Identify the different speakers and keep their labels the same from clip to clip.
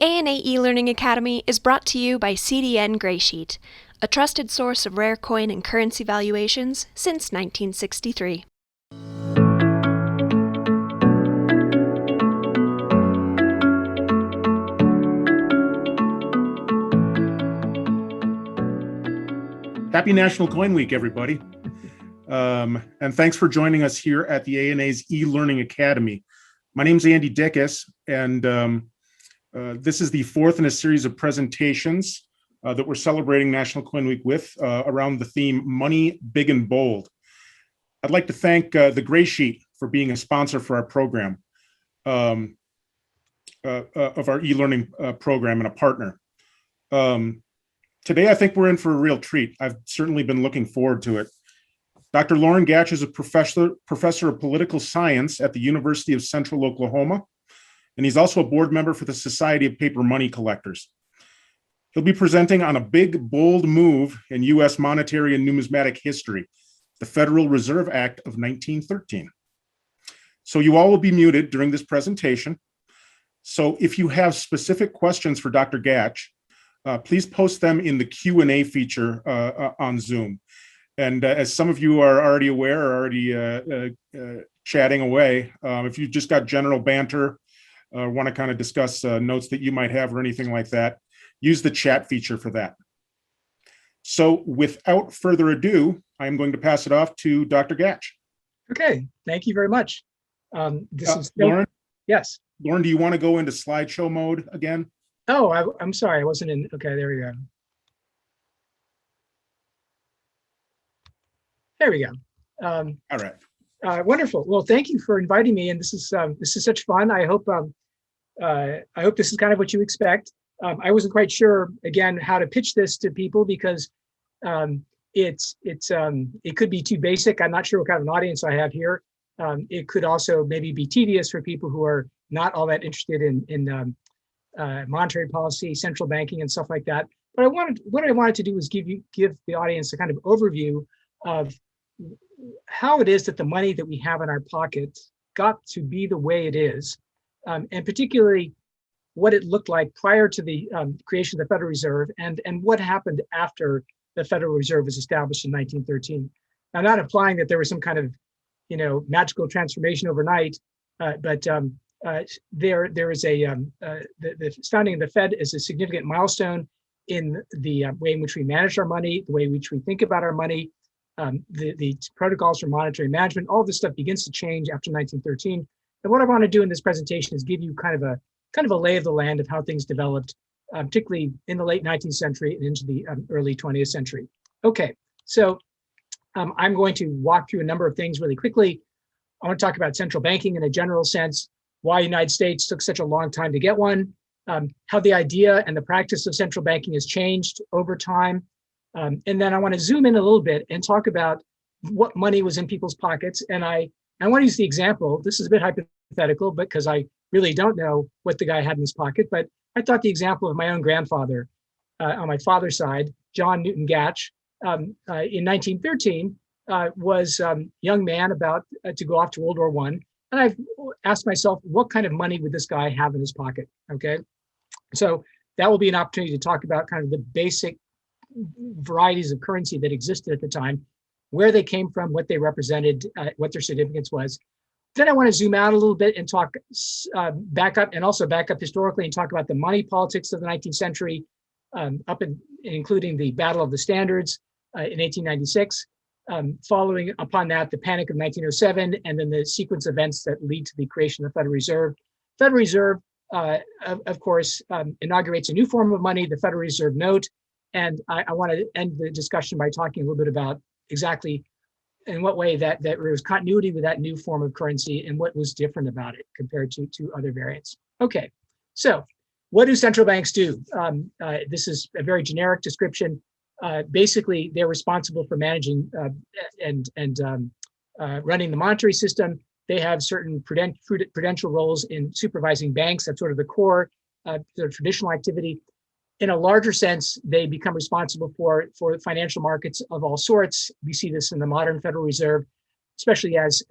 Speaker 1: ANA eLearning Academy is brought to you by CDN Graysheet, a trusted source of rare coin and currency valuations since 1963.
Speaker 2: Happy National Coin Week, everybody. And thanks for joining us here at the ANA's eLearning Academy. My name's Andy Dickus, and this is the fourth in a series of presentations that we're celebrating National Coin Week with around the theme Money Big and Bold. I'd like to thank the Graysheet for being a sponsor for our program, of our eLearning program, and a partner. Today, I think we're in for a real treat. I've certainly been looking forward to it. Dr. Loren Gatch is a professor of political science at the University of Central Oklahoma, and he's also a board member for the Society of Paper Money Collectors. He'll be presenting on a big, bold move in U.S. monetary and numismatic history, the Federal Reserve Act of 1913. So you all will be muted during this presentation. So if you have specific questions for Dr. Gatch, please post them in the Q&A feature on Zoom. And as some of you are already aware, or already chatting away, if you've just got general banter, want to kind of discuss notes that you might have or anything like that, use the chat feature for that. So without further ado, I'm going to pass it off to Dr. Gatch.
Speaker 3: Okay, thank you very much. This is
Speaker 2: Loren?
Speaker 3: Yes.
Speaker 2: Loren, do you want to go into slideshow mode again?
Speaker 3: Oh, I'm sorry, I wasn't in. Okay, there we go. There we go.
Speaker 2: All right.
Speaker 3: Wonderful. Well, thank you for inviting me, and this is such fun. I hope this is kind of what you expect. I wasn't quite sure again how to pitch this to people because it could be too basic. I'm not sure what kind of an audience I have here. It could also maybe be tedious for people who are not all that interested in monetary policy, central banking, and stuff like that. But what I wanted to do was give the audience a kind of overview of how it is that the money that we have in our pockets got to be the way it is, and particularly what it looked like prior to the creation of the Federal Reserve and what happened after the Federal Reserve was established in 1913. I'm not implying that there was some kind of magical transformation overnight, but there is the founding of the Fed is a significant milestone in the way in which we manage our money, the way in which we think about our money. The protocols for monetary management, all this stuff begins to change after 1913. And what I want to do in this presentation is give you kind of a lay of the land of how things developed, particularly in the late 19th century and into the early 20th century. Okay, so I'm going to walk through a number of things really quickly. I want to talk about central banking in a general sense, why the United States took such a long time to get one, how the idea and the practice of central banking has changed over time. And then I want to zoom in a little bit and talk about what money was in people's pockets. And I want to use the example. This is a bit hypothetical because I really don't know what the guy had in his pocket, but I thought the example of my own grandfather on my father's side, John Newton Gatch, in 1913 was a young man about to go off to World War I. And I've asked myself, what kind of money would this guy have in his pocket? Okay, so that will be an opportunity to talk about kind of the basic varieties of currency that existed at the time, where they came from, what they represented, what their significance was. Then I want to zoom out a little bit and talk back up historically and talk about the money politics of the 19th century, including the Battle of the Standards in 1896. Following upon that, the Panic of 1907, and then the sequence of events that lead to the creation of the Federal Reserve. Federal Reserve, of course, inaugurates a new form of money, the Federal Reserve note. And I want to end the discussion by talking a little bit about exactly in what way that there was continuity with that new form of currency and what was different about it compared to other variants. Okay, so what do central banks do? This is a very generic description. Basically, they're responsible for managing and running the monetary system. They have certain prudential roles in supervising banks. That's sort of the core, their traditional activity. In a larger sense, they become responsible for financial markets of all sorts. We see this in the modern Federal Reserve, especially as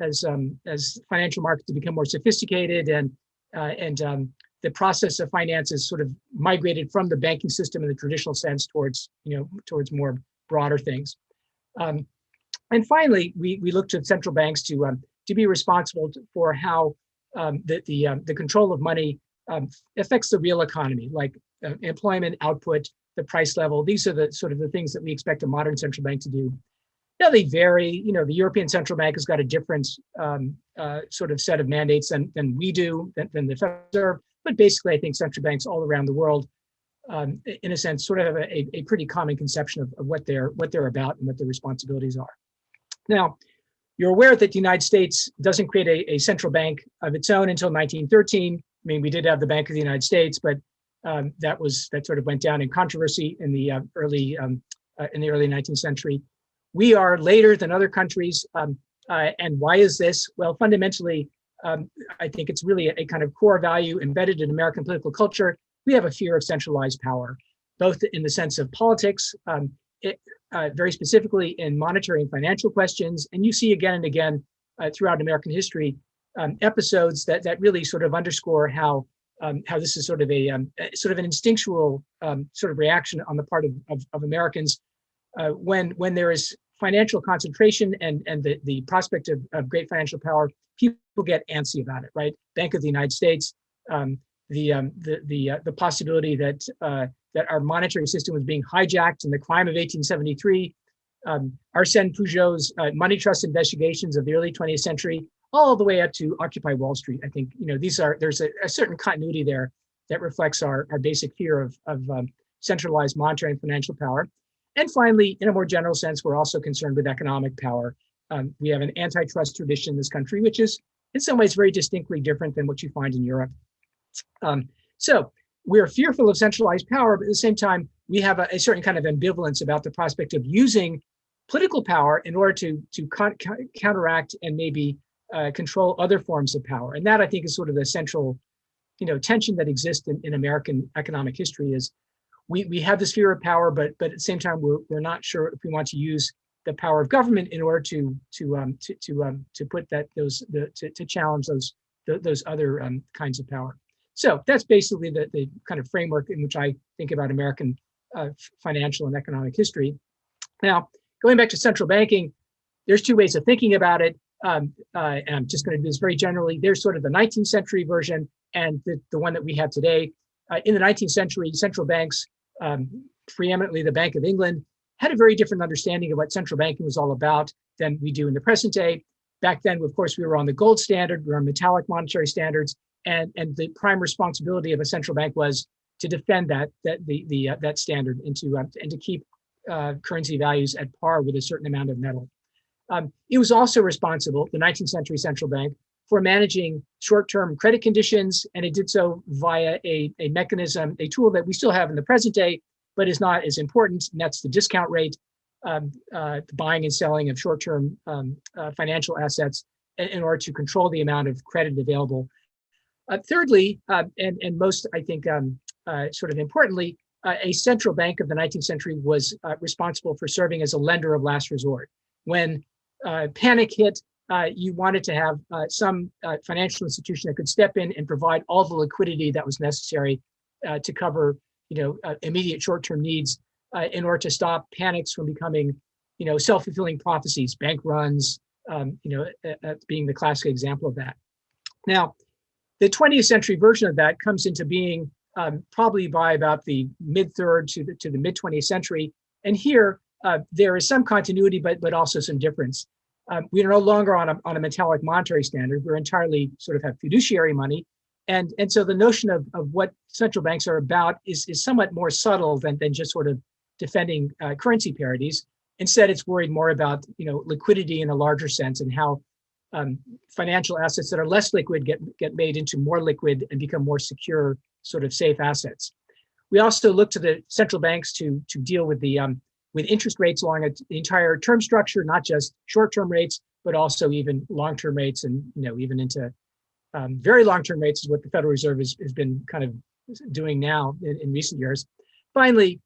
Speaker 3: financial markets become more sophisticated and the process of finance is sort of migrated from the banking system in the traditional sense towards, towards more broader things. And finally, we looked at central banks to be responsible for how the control of money affects the real economy, like employment, output, the price level. These are the sort of the things that we expect a modern central bank to do. Now they vary. The European Central Bank has got a different sort of set of mandates than we do, than the Federal Reserve. But basically, I think central banks all around the world, in a sense, sort of have a pretty common conception of what they're about and what their responsibilities are. Now, you're aware that the United States doesn't create a central bank of its own until 1913. I mean, we did have the Bank of the United States, but that sort of went down in controversy in the early 19th century. We are later than other countries, and why is this? Well, fundamentally, I think it's really a kind of core value embedded in American political culture. We have a fear of centralized power, both in the sense of politics, very specifically in monetary and financial questions. And you see again and again throughout American history episodes that really sort of underscore how this is sort of an instinctual sort of reaction on the part of Americans when there is financial concentration and the prospect of great financial power. People get antsy about it, right? Bank of the United States, the possibility that our monetary system was being hijacked in the crime of 1873, Arsène Pujol's money trust investigations of the early 20th century, all the way up to Occupy Wall Street. I think there's a certain continuity there that reflects our basic fear of centralized monetary and financial power. And finally, in a more general sense, we're also concerned with economic power. We have an antitrust tradition in this country, which is in some ways very distinctly different than what you find in Europe. So we're fearful of centralized power, but at the same time, we have a certain kind of ambivalence about the prospect of using political power in order to counteract and maybe control other forms of power. And that, I think, is sort of the central tension that exists in American economic history. Is we have this fear of power, but at the same time, we're not sure if we want to use the power of government in order to put to challenge those other kinds of power. So that's basically the kind of framework in which I think about American financial and economic history. Now, going back to central banking, there's two ways of thinking about it. And I'm just going to do this very generally. There's sort of the 19th century version and the one that we have today. In the 19th century, central banks, preeminently the Bank of England, had a very different understanding of what central banking was all about than we do in the present day. Back then, of course, we were on the gold standard, we were on metallic monetary standards, and the prime responsibility of a central bank was to defend that standard and to keep currency values at par with a certain amount of metal. It was also responsible, the 19th century central bank, for managing short-term credit conditions, and it did so via a mechanism, a tool that we still have in the present day, but is not as important, and that's the discount rate, the buying and selling of short-term financial assets in order to control the amount of credit available. Thirdly, and most, I think, sort of importantly, a central bank of the 19th century was responsible for serving as a lender of last resort. When panic hit, you wanted to have some financial institution that could step in and provide all the liquidity that was necessary to cover, immediate short-term needs in order to stop panics from becoming, self-fulfilling prophecies, bank runs, being the classic example of that. Now, the 20th century version of that comes into being probably by about the mid-third to the mid-20th century. And here, there is some continuity, but also some difference. We are no longer on a metallic monetary standard. We're entirely sort of have fiduciary money. And so the notion of what central banks are about is somewhat more subtle than just sort of defending currency parities. Instead, it's worried more about liquidity in a larger sense and how financial assets that are less liquid get made into more liquid and become more secure, sort of safe assets. We also look to the central banks to deal with with interest rates along the entire term structure, not just short-term rates, but also even long-term rates, and even into very long-term rates is what the Federal Reserve has been kind of doing now in recent years. Finally,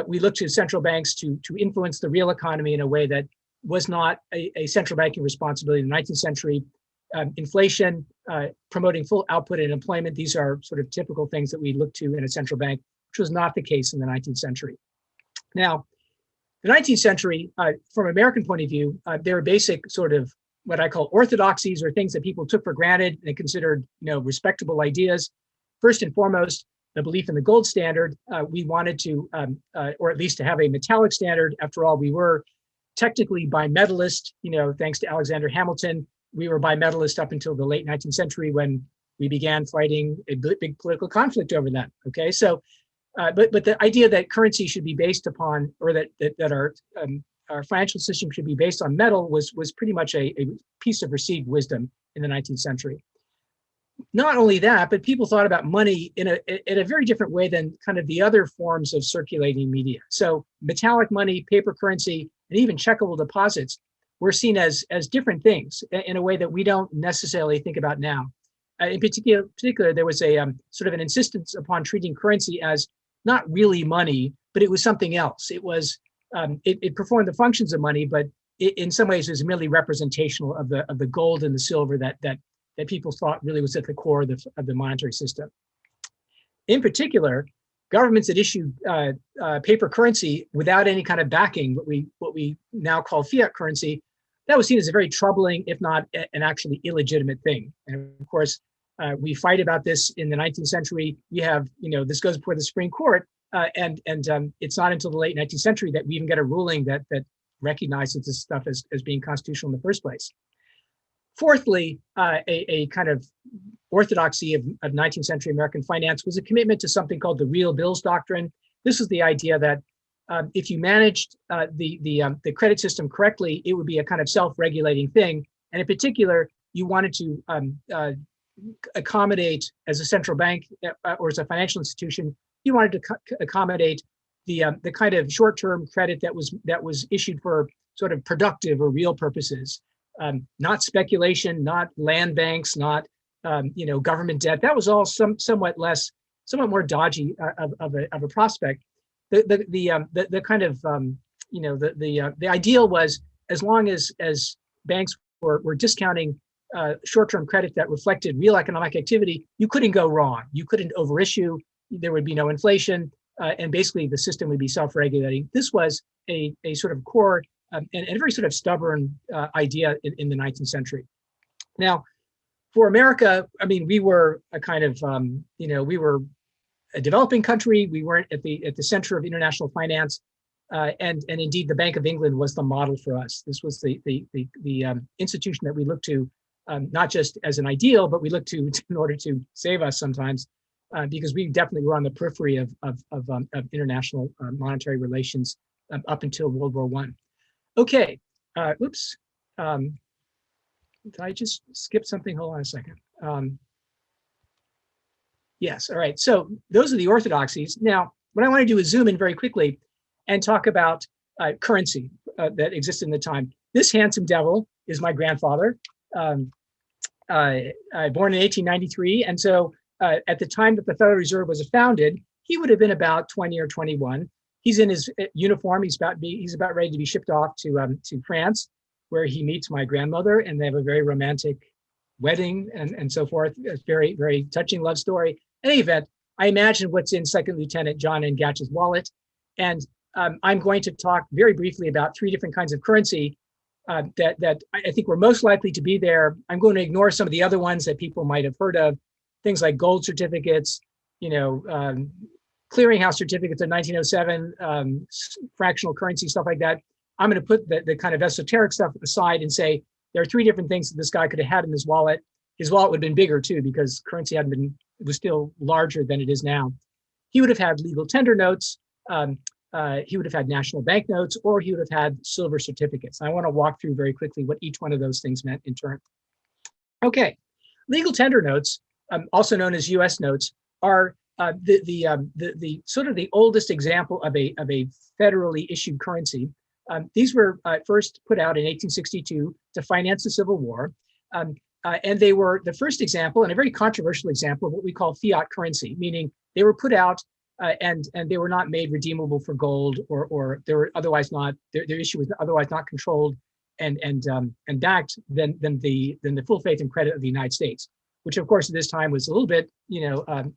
Speaker 3: we look to central banks to influence the real economy in a way that was not a central banking responsibility in the 19th century. inflation, promoting full output and employment. These are sort of typical things that we look to in a central bank, which was not the case in the 19th century. Now, the 19th century, from an American point of view, there are basic sort of what I call orthodoxies, or things that people took for granted and considered, respectable ideas. First and foremost, the belief in the gold standard. We wanted to, or at least to have a metallic standard. After all, we were technically bimetallist, thanks to Alexander Hamilton. We were bimetallist up until the late 19th century, when we began fighting a big political conflict over that. Okay, so, but the idea that currency should be based upon, or that our financial system should be based on metal was pretty much a piece of received wisdom in the 19th century. Not only that, but people thought about money in a very different way than kind of the other forms of circulating media. So metallic money, paper currency, and even checkable deposits were seen as different things in a way that we don't necessarily think about now. In particular, there was a sort of an insistence upon treating currency as not really money, but it was something else. It was it performed the functions of money, but in some ways it was merely representational of the gold and the silver that people thought really was at the core of the monetary system. In particular, governments that issued paper currency without any kind of backing, what we now call fiat currency, that was seen as a very troubling, if not an actually illegitimate thing. And of course, we fight about this in the 19th century. We have, this goes before the Supreme Court, and it's not until the late 19th century that we even get a ruling that recognizes this stuff as being constitutional in the first place. Fourthly, a kind of orthodoxy of 19th century American finance was a commitment to something called the real bills doctrine. This was the idea that if you managed the credit system correctly, it would be a kind of self-regulating thing. And in particular, you wanted to accommodate, as a central bank or as a financial institution, you wanted to accommodate the kind of short-term credit that was issued for sort of productive or real purposes, not speculation, not land banks, not government debt. That was all somewhat more dodgy of a prospect. The kind of the ideal was, as long as banks were discounting short-term credit that reflected real economic activity, you couldn't go wrong. You couldn't overissue. There would be no inflation, and basically the system would be self-regulating. This was a sort of core and a very sort of stubborn idea in the 19th century. Now, for America, I mean, we were a kind of we were a developing country. We weren't at the center of international finance, and indeed the Bank of England was the model for us. This was the institution that we looked to, not just as an ideal, but we looked to in order to save us sometimes, because we definitely were on the periphery of international monetary relations up until World War I. Okay, oops. Did I just skip something? Hold on a second. Yes, all right. So those are the orthodoxies. Now, what I want to do is zoom in very quickly and talk about currency that existed in the time. This handsome devil is my grandfather. Born in 1893, and so at the time that the Federal Reserve was founded, he would have been about 20 or 21. He's in his uniform. He's about ready to be shipped off to France, where he meets my grandmother, and they have a very romantic wedding and so forth. A very, very touching love story. In any event, I imagine what's in Second Lieutenant John N. Gatch's wallet. And I'm going to talk very briefly about three different kinds of currency that I think were most likely to be there. I'm going to ignore some of the other ones that people might have heard of, things like gold certificates, clearinghouse certificates of 1907, fractional currency, stuff like that. I'm going to put the kind of esoteric stuff aside and say there are three different things that this guy could have had in his wallet. His wallet would have been bigger too, because currency was still larger than it is now. He would have had legal tender notes. He would have had national bank notes, or he would have had silver certificates. I want to walk through very quickly what each one of those things meant in turn. Okay, legal tender notes, also known as U.S. notes, are the sort of the oldest example of a federally issued currency. These were first put out in 1862 to finance the Civil War. And they were the first example, and a very controversial example, of what we call fiat currency, meaning they were put out and they were not made redeemable for gold, or they were otherwise not, their issue was otherwise not controlled and backed than the full faith and credit of the United States, which of course at this time was a little bit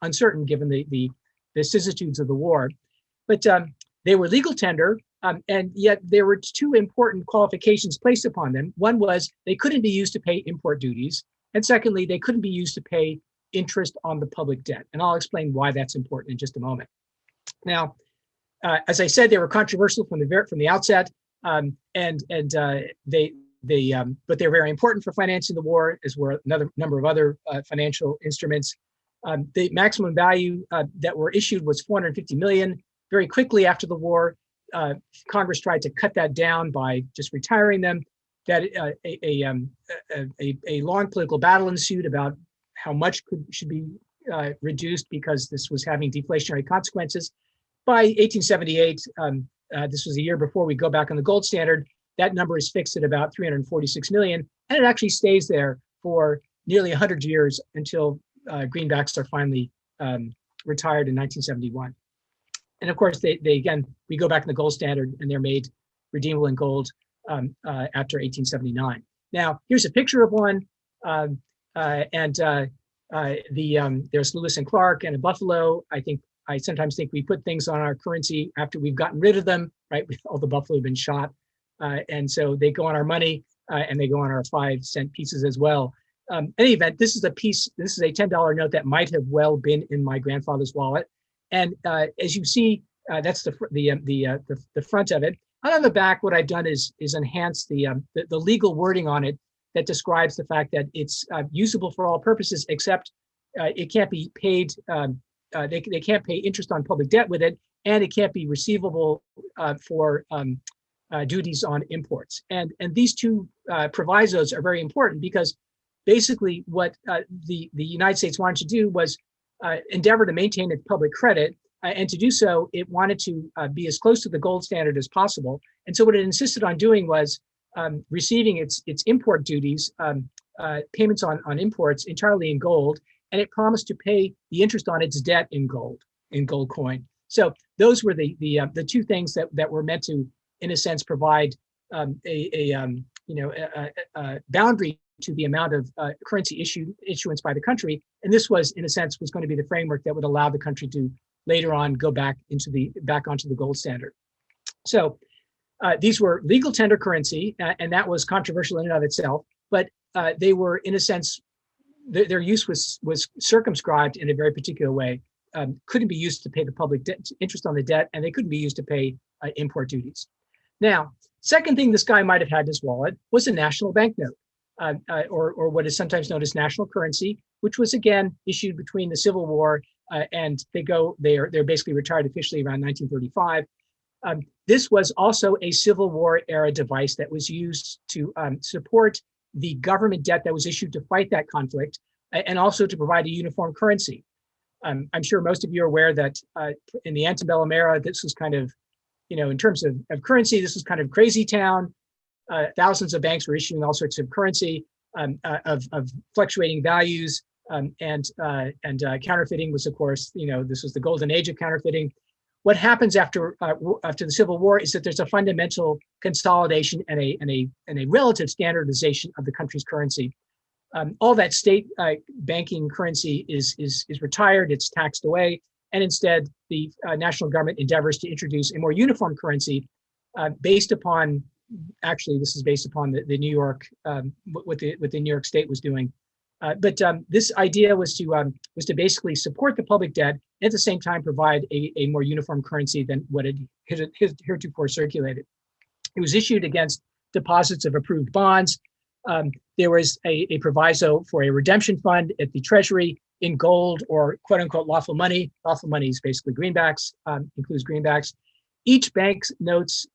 Speaker 3: uncertain given the vicissitudes of the war. But they were legal tender, and yet there were two important qualifications placed upon them. One was they couldn't be used to pay import duties, and secondly, they couldn't be used to pay interest on the public debt. And I'll explain why that's important in just a moment. Now, as I said, they were controversial from the outset, but they're very important for financing the war, as were another number of other financial instruments. The maximum value that were issued was $450 million. Very quickly after the war, Congress tried to cut that down by just retiring them. That a long political battle ensued about how much should be reduced because this was having deflationary consequences. By 1878, this was a year before we go back on the gold standard, that number is fixed at about 346 million, and it actually stays there for nearly 100 years until greenbacks are finally retired in 1971. And of course, they again, we go back in the gold standard and they're made redeemable in gold after 1879. Now, here's a picture of one, there's Lewis and Clark and a buffalo. I sometimes think we put things on our currency after we've gotten rid of them, right? All the buffalo have been shot. And so they go on our money and they go on our 5-cent pieces as well. In any event, this is a $10 note that might have well been in my grandfather's wallet. And as you see, that's the front of it. And on the back, what I've done is enhance the legal wording on it that describes the fact that it's usable for all purposes, except it can't be paid. They can't pay interest on public debt with it, and it can't be receivable for duties on imports. And these two provisos are very important because basically what the United States wanted to do was endeavor to maintain its public credit, and to do so, it wanted to be as close to the gold standard as possible. And so what it insisted on doing was receiving its import duties, payments on imports entirely in gold, and it promised to pay the interest on its debt in gold coin. So those were the two things that were meant to, in a sense, provide a boundary to the amount of currency issuance by the country. And this was, in a sense, was going to be the framework that would allow the country to later on go back onto the gold standard. So these were legal tender currency, and that was controversial in and of itself. But they were, in a sense, their use was circumscribed in a very particular way. Couldn't be used to pay the public debt, interest on the debt, and they couldn't be used to pay import duties. Now, second thing this guy might have had in his wallet was a national banknote, or what is sometimes known as national currency, which was again issued between the Civil War and they're basically retired officially around 1935. This was also a Civil War era device that was used to support the government debt that was issued to fight that conflict, and also to provide a uniform currency. I'm sure most of you are aware that in the antebellum era, this was kind of, in terms of currency, this was kind of crazy town. Thousands of banks were issuing all sorts of currency of fluctuating values, and counterfeiting was, of course, this was the golden age of counterfeiting. What happens after the Civil War is that there's a fundamental consolidation and a relative standardization of the country's currency. All that state banking currency is retired, it's taxed away, and instead the national government endeavors to introduce a more uniform currency based upon, actually this is based upon the New York, what the New York State was doing. But this idea was to basically support the public debt and at the same time provide a more uniform currency than what had heretofore circulated. It was issued against deposits of approved bonds. There was a proviso for a redemption fund at the Treasury in gold or quote unquote lawful money. Lawful money is basically greenbacks, includes greenbacks. Each bank's notes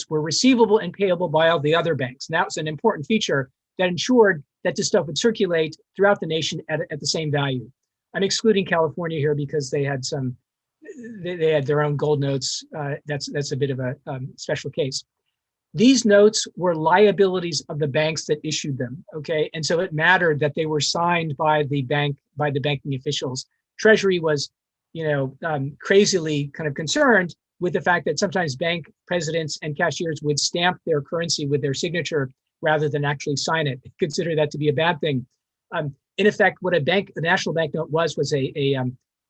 Speaker 3: were receivable and payable by all the other banks. And that was an important feature that ensured that this stuff would circulate throughout the nation at the same value. I'm excluding California here because they had they had their own gold notes. That's a bit of a special case. These notes were liabilities of the banks that issued them, okay? And so it mattered that they were signed by the banking officials. Treasury was, crazily kind of concerned with the fact that sometimes bank presidents and cashiers would stamp their currency with their signature rather than actually sign it. Consider that to be a bad thing. In effect, what a national banknote was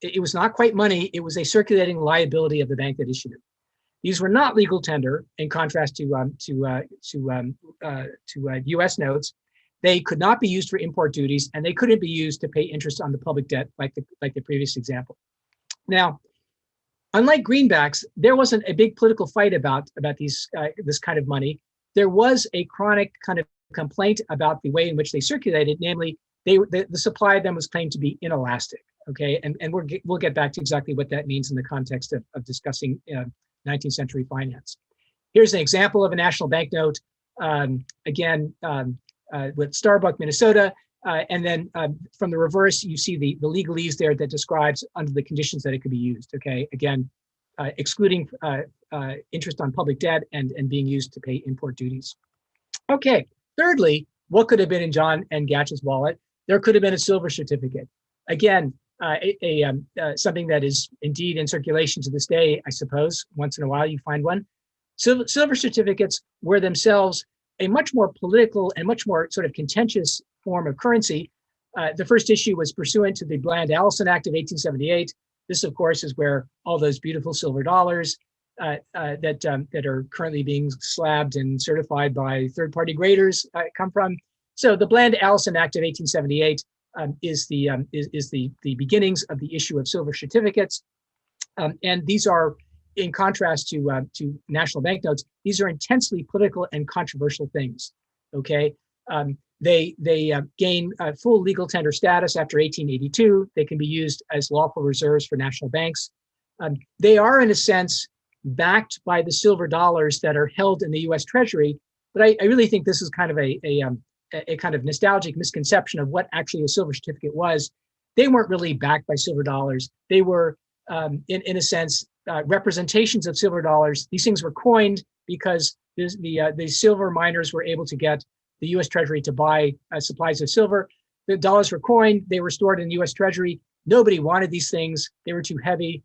Speaker 3: it was not quite money. It was a circulating liability of the bank that issued it. These were not legal tender, in contrast to U.S. notes. They could not be used for import duties, and they couldn't be used to pay interest on the public debt, like the previous example. Now, unlike greenbacks, there wasn't a big political fight about this kind of money. There was a chronic kind of complaint about the way in which they circulated, namely, the supply of them was claimed to be inelastic. Okay, and we'll get back to exactly what that means in the context of discussing 19th century finance. Here's an example of a national banknote, again, with Starbuck, Minnesota, and then from the reverse, you see the legalese there that describes under the conditions that it could be used. Okay, again, excluding interest on public debt and being used to pay import duties. Okay, thirdly, what could have been in John and Gatch's wallet? There could have been a silver certificate. Again, something that is indeed in circulation to this day, I suppose. Once in a while you find one. Silver certificates were themselves a much more political and much more sort of contentious form of currency. The first issue was pursuant to the Bland-Allison Act of 1878. This, of course, is where all those beautiful silver dollars that are currently being slabbed and certified by third-party graders come from. So the Bland-Allison Act of 1878 is the beginnings of the issue of silver certificates, and these are, in contrast to national banknotes, these are intensely political and controversial things. Okay, they gain full legal tender status after 1882. They can be used as lawful reserves for national banks. They are, in a sense, backed by the silver dollars that are held in the U.S. Treasury. But I really think this is kind of a kind of nostalgic misconception of what actually a silver certificate was. They weren't really backed by silver dollars. They were, in a sense, representations of silver dollars. These things were coined because the silver miners were able to get the U.S. Treasury to buy supplies of silver. The dollars were coined. They were stored in the U.S. Treasury. Nobody wanted these things. They were too heavy.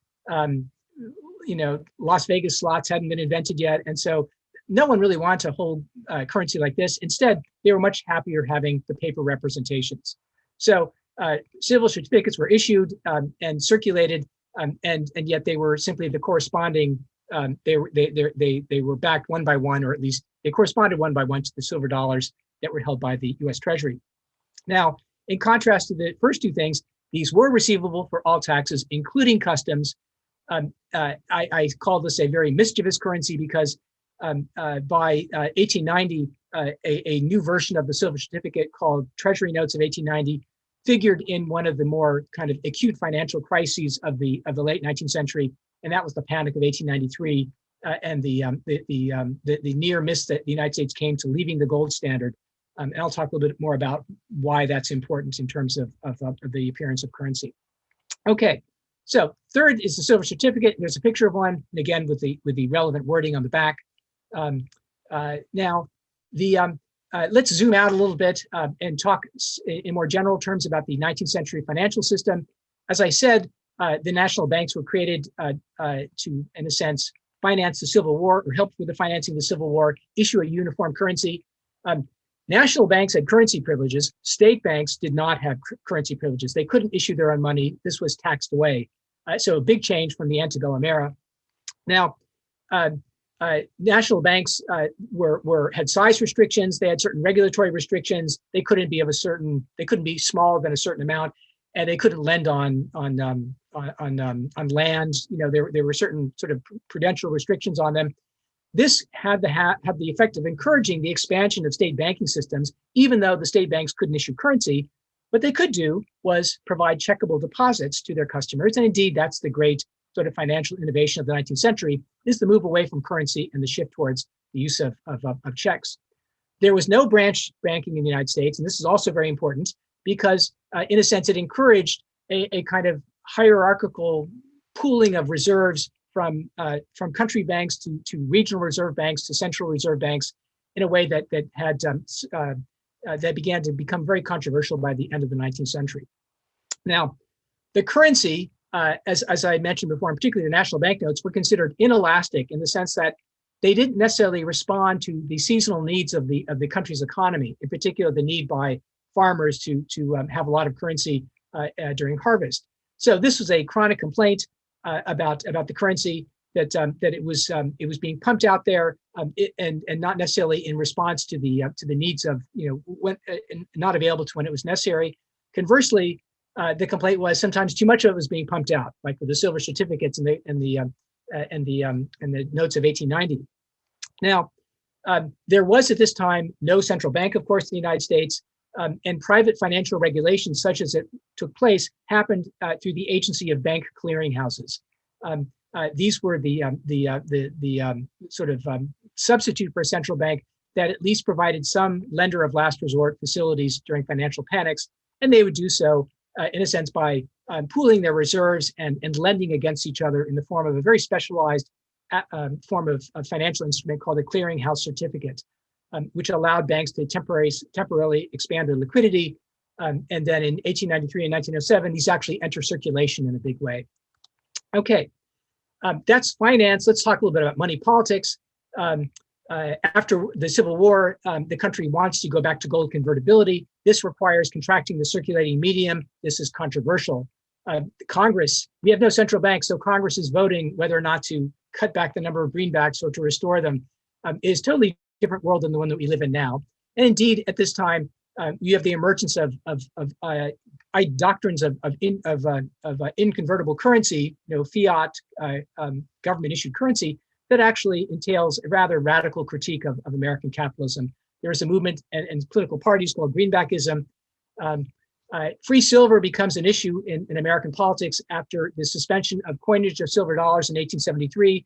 Speaker 3: Las Vegas slots hadn't been invented yet, and so no one really wanted to hold currency like this. Instead, they were much happier having the paper representations. So silver certificates were issued and circulated, and yet they were simply the corresponding. They were backed one by one, or at least they corresponded one by one to the silver dollars that were held by the U.S. Treasury. Now, in contrast to the first two things, these were receivable for all taxes, including customs. I call this a very mischievous currency because by 1890, a new version of the silver certificate called Treasury Notes of 1890 figured in one of the more kind of acute financial crises of the late 19th century, and that was the Panic of 1893 and the near miss that the United States came to leaving the gold standard. And I'll talk a little bit more about why that's important in terms of the appearance of currency. Okay, so third is the silver certificate. There's a picture of one, and again with the relevant wording on the back. Now, let's zoom out a little bit and talk in more general terms about the 19th century financial system. As I said, the national banks were created to, in a sense, finance the Civil War or help with the financing of the Civil War, issue a uniform currency. National banks had currency privileges. State banks did not have currency privileges. They couldn't issue their own money. This was taxed away. So a big change from the antebellum era. Now, national banks had size restrictions. They had certain regulatory restrictions. They couldn't be be smaller than a certain amount, and they couldn't lend on land. There were certain sort of prudential restrictions on them. This had the effect of encouraging the expansion of state banking systems, even though the state banks couldn't issue currency. What they could do was provide checkable deposits to their customers, and indeed, that's the great sort of financial innovation of the 19th century, is the move away from currency and the shift towards the use of checks. There was no branch banking in the United States, and this is also very important because, in a sense, it encouraged a kind of hierarchical pooling of reserves from country banks to regional reserve banks to central reserve banks in a way that began to become very controversial by the end of the 19th century. Now, the currency as I mentioned before, and particularly the national banknotes, were considered inelastic in the sense that they didn't necessarily respond to the seasonal needs of the country's economy, in particular the need by farmers to have a lot of currency during harvest. So this was a chronic complaint about the currency, that it was being pumped out there, and not necessarily in response to the needs of, when not available to when it was necessary. Conversely, the complaint was sometimes too much of it was being pumped out, like with the silver certificates and the notes of 1890. Now, there was at this time no central bank, of course, in the United States, and private financial regulations, such as it took place, happened through the agency of bank clearinghouses. These were the sort of substitute for a central bank that at least provided some lender of last resort facilities during financial panics, and they would do so in a sense by pooling their reserves and lending against each other in the form of a very specialized form of financial instrument called a clearinghouse certificate, which allowed banks to temporarily expand their liquidity. And then in 1893 and 1907, these actually enter circulation in a big way. Okay. That's finance. Let's talk a little bit about money politics. After the Civil War, the country wants to go back to gold convertibility. This requires contracting the circulating medium. This is controversial. Congress, we have no central bank, so Congress is voting whether or not to cut back the number of greenbacks or to restore them. It is totally different world than the one that we live in now. And indeed, at this time, you have the emergence of doctrines of inconvertible currency, fiat government issued currency, that actually entails a rather radical critique of American capitalism. There is a movement and political parties called greenbackism. Free silver becomes an issue in American politics after the suspension of coinage of silver dollars in 1873.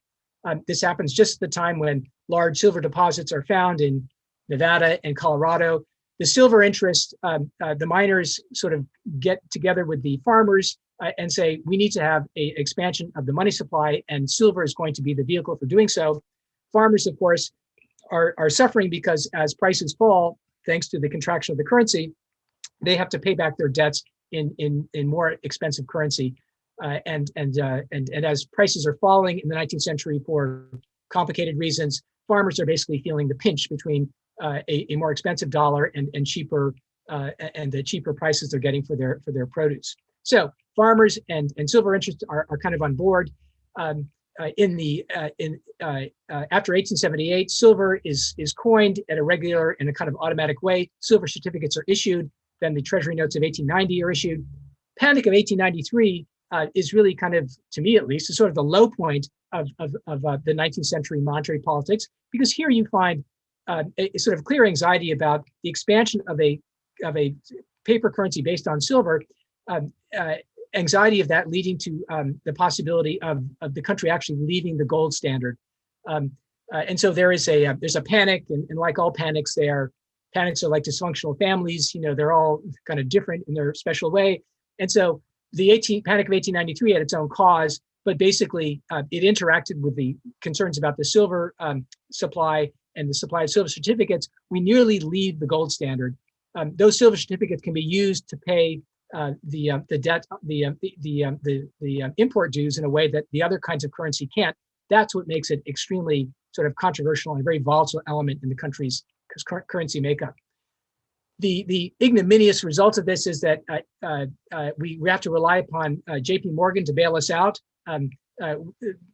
Speaker 3: This happens just at the time when large silver deposits are found in Nevada and Colorado. The silver interest, the miners sort of get together with the farmers and say, we need to have an expansion of the money supply, and silver is going to be the vehicle for doing so. Farmers, of course, are suffering because as prices fall, thanks to the contraction of the currency, they have to pay back their debts in more expensive currency. And as prices are falling in the 19th century for complicated reasons, farmers are basically feeling the pinch between a more expensive dollar and cheaper and the cheaper prices they're getting for their produce. So farmers and silver interests are kind of on board. After 1878, silver is coined at a regular and a kind of automatic way. Silver certificates are issued. Then the Treasury notes of 1890 are issued. Panic of 1893 is really kind of, to me at least, is sort of the low point of the 19th century monetary politics, because here you find a sort of clear anxiety about the expansion of a paper currency based on silver, anxiety of that leading to the possibility of the country actually leaving the gold standard. And so there's a panic, and like all panics, panics are like dysfunctional families. They're all kind of different in their special way. And so the Panic of 1893 had its own cause, but basically it interacted with the concerns about the silver supply and the supply of silver certificates. We nearly leave the gold standard. Those silver certificates can be used to pay the debt, the import dues in a way that the other kinds of currency can't. That's what makes it extremely sort of controversial and a very volatile element in the country's currency makeup. The ignominious result of this is that we have to rely upon J.P. Morgan to bail us out.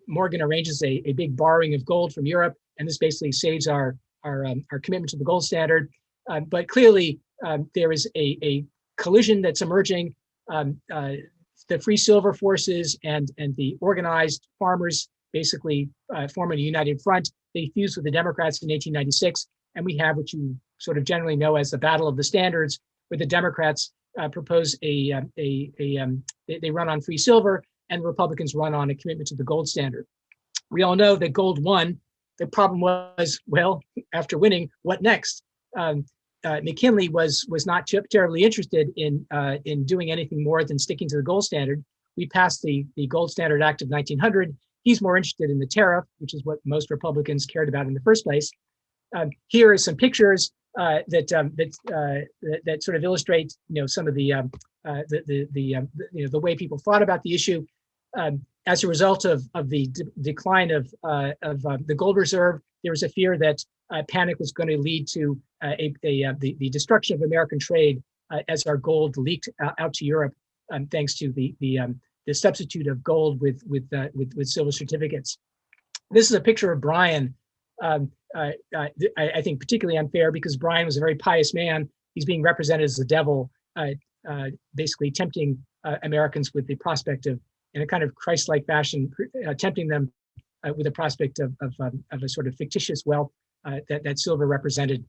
Speaker 3: Morgan arranges a big borrowing of gold from Europe, and this basically saves our commitment to the gold standard. But clearly, there is a collision that's emerging. The free silver forces and the organized farmers basically forming a united front. They fused with the Democrats in 1896, and we have what you sort of generally know as the Battle of the Standards, where the Democrats propose they run on free silver, and the Republicans run on a commitment to the gold standard. We all know that gold won. The problem was, well, after winning, what next? McKinley was not terribly interested in doing anything more than sticking to the gold standard. We passed the Gold Standard Act of 1900. He's more interested in the tariff, which is what most Republicans cared about in the first place. Here are some pictures that sort of illustrate, some of the way people thought about the issue. As a result of the decline of the gold reserve, there was a fear that panic was going to lead to the destruction of American trade as our gold leaked out to Europe, thanks to the substitute of gold with silver certificates. This is a picture of Brian. I think particularly unfair because Brian was a very pious man. He's being represented as the devil, basically tempting Americans with the prospect of, in a kind of Christ-like fashion, tempting them with the prospect of a sort of fictitious wealth that silver represented.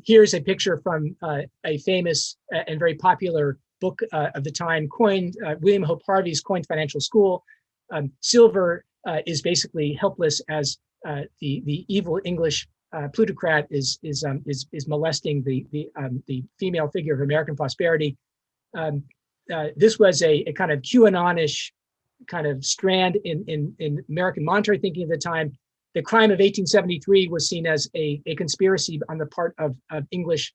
Speaker 3: Here's a picture from a famous and very popular book of the time, coined William Hope Harvey's Coined Financial School. Silver is basically helpless as the evil English plutocrat is molesting the female figure of American prosperity. This was a kind of QAnon-ish kind of strand in American monetary thinking at the time. The crime of 1873 was seen as a conspiracy on the part of English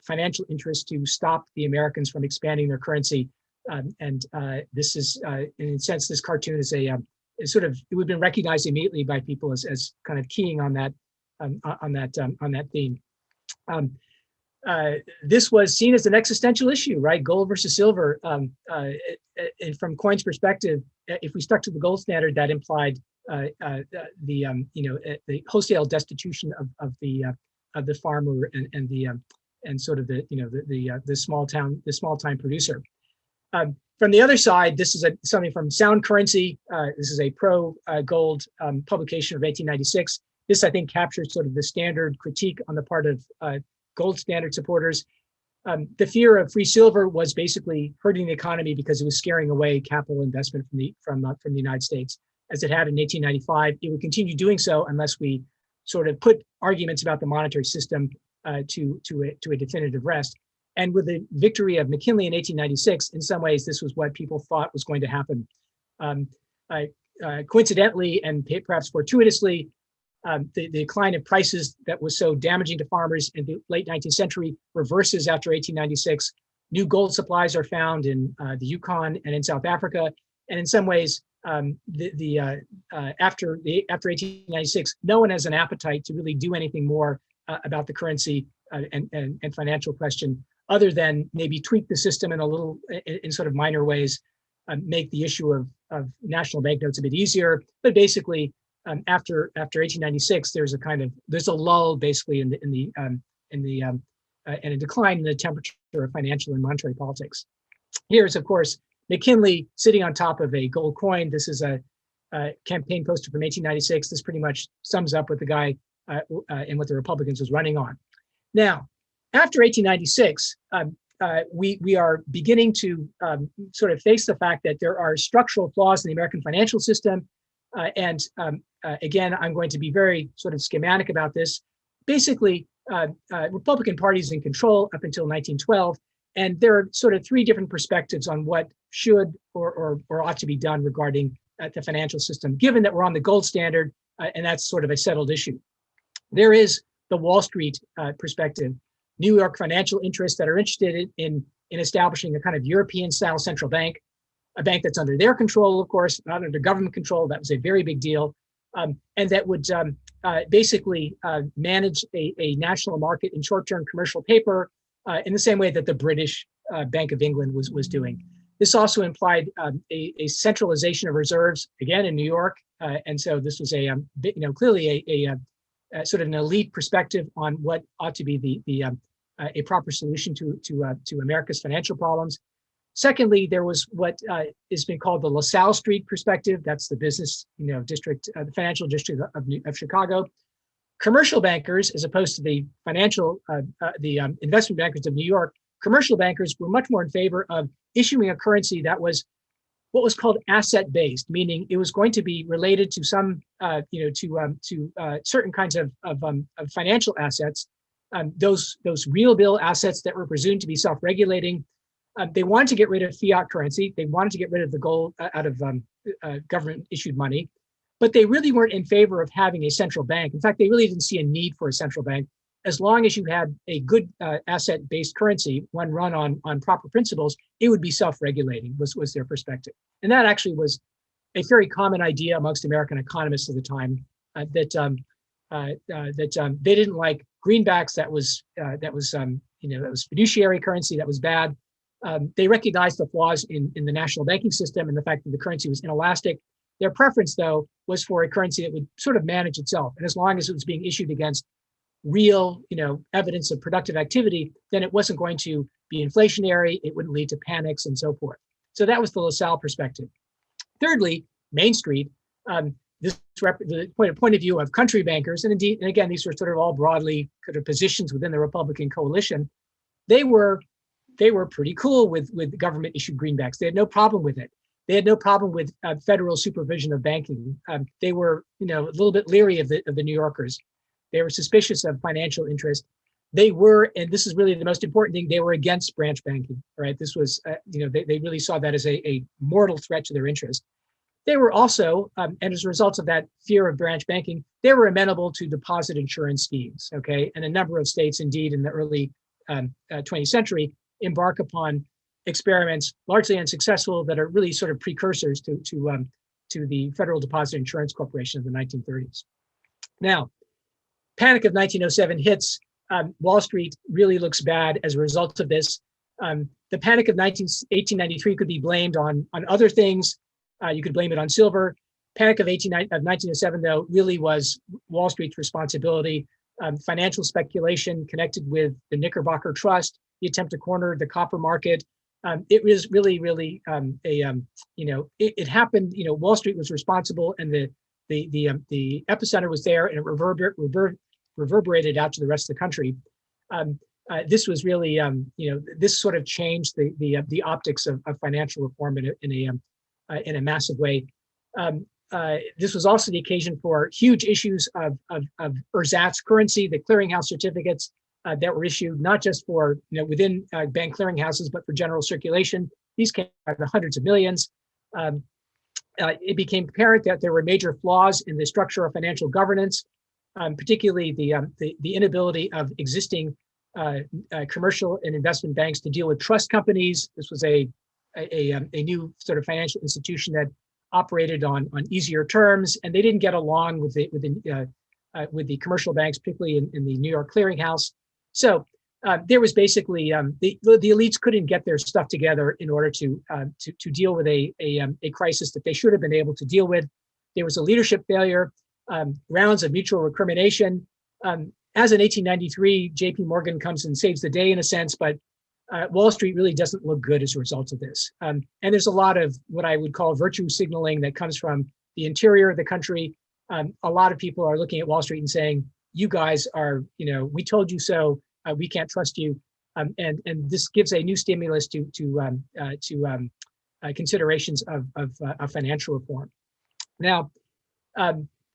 Speaker 3: financial interests to stop the Americans from expanding their currency. This is, in a sense, this cartoon is is sort of, it would have been recognized immediately by people as kind of keying on that theme. This was seen as an existential issue, right? Gold versus silver. And from Coin's perspective, if we stuck to the gold standard, that implied the wholesale destitution of the farmer and sort of the small time producer. From the other side, this is something from Sound Currency. This is a pro-gold publication of 1896. This, I think, captures sort of the standard critique on the part of gold standard supporters. The fear of free silver was basically hurting the economy because it was scaring away capital investment from the United States, as it had in 1895. It would continue doing so unless we sort of put arguments about the monetary system to a definitive rest. And with the victory of McKinley in 1896, in some ways, this was what people thought was going to happen. Coincidentally, and perhaps fortuitously, the decline of prices that was so damaging to farmers in the late 19th century reverses after 1896. New gold supplies are found in the Yukon and in South Africa. And in some ways, after 1896, no one has an appetite to really do anything more about the currency and financial question, other than maybe tweak the system in sort of minor ways, make the issue of national banknotes a bit easier. But basically, after 1896, there's a lull basically in a decline in the temperature of financial and monetary politics. Here's, of course, McKinley sitting on top of a gold coin. This is a campaign poster from 1896. This pretty much sums up what the guy and what the Republicans was running on. Now, after 1896, we are beginning to sort of face the fact that there are structural flaws in the American financial system. Again, I'm going to be very sort of schematic about this. Basically, Republican Party is in control up until 1912, and there are sort of three different perspectives on what should or ought to be done regarding the financial system, given that we're on the gold standard, and that's sort of a settled issue. There is the Wall Street perspective, New York financial interests that are interested in establishing a kind of European-style central bank, a bank that's under their control, of course, not under government control. That was a very big deal, and that would basically manage a national market in short-term commercial paper in the same way that the British Bank of England was doing. This also implied a centralization of reserves, again in New York, and so this was clearly a sort of an elite perspective on what ought to be a proper solution to America's financial problems. Secondly, there was what has been called the LaSalle Street perspective. That's the business, district, the financial district of Chicago. Commercial bankers, as opposed to the investment bankers of New York, commercial bankers were much more in favor of issuing a currency that was what was called asset-based, meaning it was going to be related to some, certain kinds of financial assets, those real bill assets that were presumed to be self-regulating. They wanted to get rid of fiat currency. They wanted to get rid of the gold out of government-issued money, but they really weren't in favor of having a central bank. In fact, they really didn't see a need for a central bank. as long as you had a good asset-based currency, one run on proper principles, it would be self-regulating, was their perspective. And that actually was a very common idea amongst American economists at the time, that they didn't like greenbacks. That was fiduciary currency. That was bad. They recognized the flaws in the national banking system and the fact that the currency was inelastic. Their preference, though, was for a currency that would sort of manage itself. And as long as it was being issued against real, evidence of productive activity, then it wasn't going to be inflationary. It wouldn't lead to panics and so forth. So that was the LaSalle perspective. Thirdly, Main Street, the point of view of country bankers, and indeed, and again, these were sort of all broadly kind of positions within the Republican coalition. They were pretty cool with government issued greenbacks. They had no problem with it. They had no problem with federal supervision of banking. They were, a little bit leery of the New Yorkers. They were suspicious of financial interest. They were, and this is really the most important thing, they were against branch banking, right? This was, they really saw that as a mortal threat to their interest. They were also, and as a result of that fear of branch banking, they were amenable to deposit insurance schemes, okay? And a number of states, indeed, in the early 20th century, embark upon experiments, largely unsuccessful, that are really sort of precursors to the Federal Deposit Insurance Corporation of the 1930s. Now, panic of 1907 hits. Wall Street really looks bad as a result of this. The panic of 1893 could be blamed on other things. You could blame it on silver. Panic of 1907, though, really was Wall Street's responsibility. Financial speculation connected with the Knickerbocker Trust, the attempt to corner the copper market. It was really it happened. Wall Street was responsible, and the epicenter was there, and it reverberated out to the rest of the country. This was really, this sort of changed the optics of financial reform in a massive way. This was also the occasion for huge issues of ersatz currency, the clearinghouse certificates that were issued not just for within bank clearinghouses, but for general circulation. These came out of the hundreds of millions. It became apparent that there were major flaws in the structure of financial governance, particularly the inability of existing commercial and investment banks to deal with trust companies. This was a new sort of financial institution that operated on easier terms, and they didn't get along with the commercial banks, particularly in the New York clearinghouse. So there was basically the elites couldn't get their stuff together in order to deal with a crisis that they should have been able to deal with. There was a leadership failure, rounds of mutual recrimination. As in 1893, J.P. Morgan comes and saves the day in a sense, but Wall Street really doesn't look good as a result of this. And there's a lot of what I would call virtue signaling that comes from the interior of the country. A lot of people are looking at Wall Street and saying, you guys are, we told you so, we can't trust you. And this gives a new stimulus to considerations of financial reform. Now,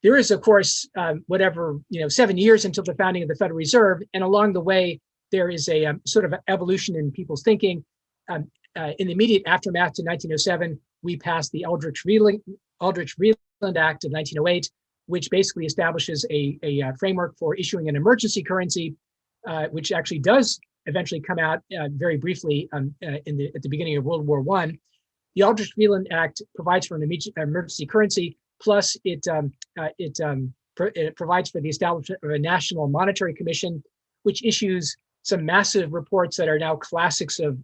Speaker 3: there is, of course, 7 years until the founding of the Federal Reserve. And along the way, there is a sort of evolution in people's thinking. In the immediate aftermath to 1907, we passed the Aldrich-Vreeland Act of 1908, which basically establishes a framework for issuing an emergency currency, which actually does eventually come out very briefly at the beginning of World War I. The Aldrich-Vreeland Act provides for an emergency currency, plus it provides for the establishment of a national monetary commission, which issues some massive reports that are now classics of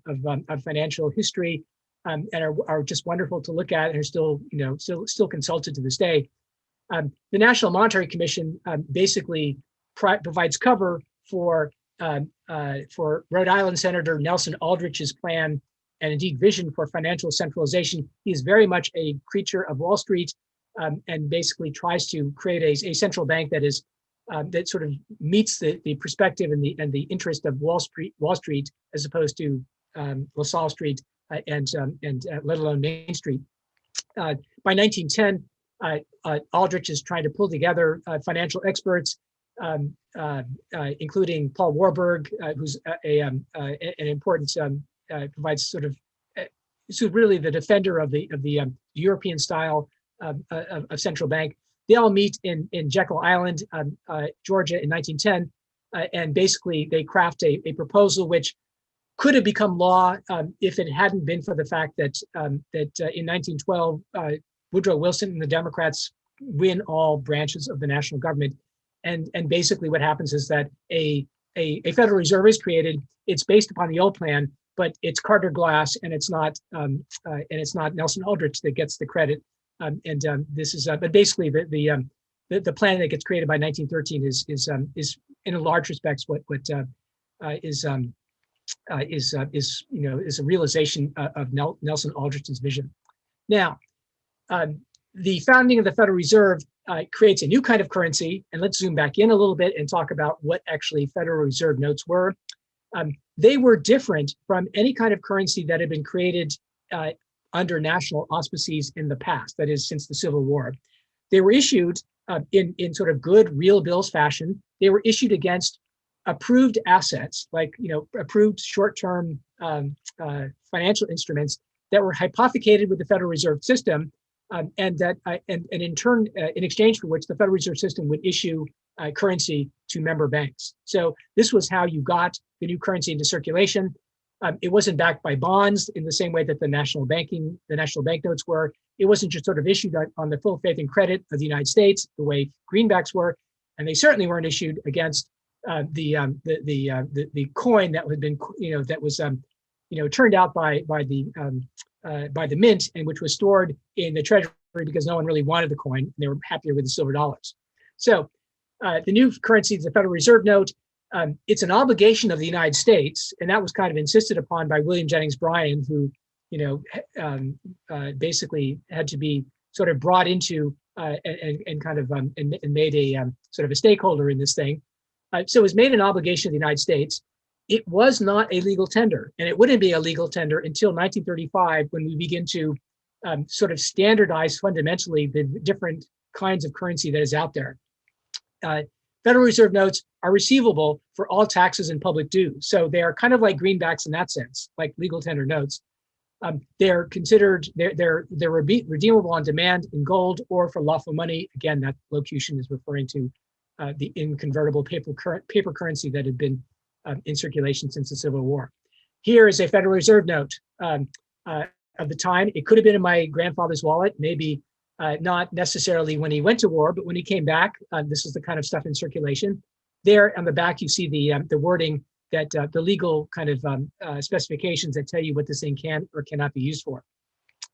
Speaker 3: financial history, and are just wonderful to look at and are still consulted to this day. The National Monetary Commission basically provides cover for Rhode Island Senator Nelson Aldrich's plan and indeed vision for financial centralization. He is very much a creature of Wall Street, and basically tries to create a central bank that is that sort of meets the perspective and the interest of Wall Street as opposed to LaSalle Street and let alone Main Street. By 1910, Aldrich is trying to pull together financial experts, including Paul Warburg, who's an important provides sort of really the defender of the European style of central bank. They all meet in Jekyll Island, Georgia, in 1910. and basically they craft a proposal which could have become law if it hadn't been for the fact that in 1912, Woodrow Wilson and the Democrats win all branches of the national government. And basically what happens is that a Federal Reserve is created. It's based upon the old plan, but it's Carter Glass, and it's not Nelson Aldrich that gets the credit. This is but basically the plan that gets created by 1913 is in a large respects what is a realization of Nelson Aldrich's vision. Now, the founding of the Federal Reserve creates a new kind of currency, and let's zoom back in a little bit and talk about what actually Federal Reserve notes were. They were different from any kind of currency that had been created under national auspices in the past, that is, since the Civil War. They were issued in sort of good real bills fashion. They were issued against approved assets, like approved short-term financial instruments that were hypothecated with the Federal Reserve System, and in turn, in exchange for which the Federal Reserve System would issue currency to member banks. So this was how you got the new currency into circulation. It wasn't backed by bonds in the same way that the national banknotes were. It wasn't just sort of issued on the full faith and credit of the United States, the way greenbacks were, and they certainly weren't issued against the coin that had been that was turned out by the mint, and which was stored in the treasury because no one really wanted the coin, and they were happier with the silver dollars. So the new currency is the Federal Reserve note. It's an obligation of the United States, and that was kind of insisted upon by William Jennings Bryan, who basically had to be sort of brought into and made a sort of a stakeholder in this thing. So it was made an obligation of the United States. It was not a legal tender, and it wouldn't be a legal tender until 1935, when we begin to sort of standardize fundamentally the different kinds of currency that is out there. Federal Reserve notes are receivable for all taxes and public dues. So they are kind of like greenbacks in that sense, like legal tender notes. They're considered, they're redeemable on demand in gold or for lawful money. Again, that locution is referring to the inconvertible paper currency that had been in circulation since the Civil War. Here is a Federal Reserve note of the time. It could have been in my grandfather's wallet, maybe not necessarily when he went to war, but when he came back, this is the kind of stuff in circulation. There on the back, you see the wording that the legal kind of specifications that tell you what this thing can or cannot be used for.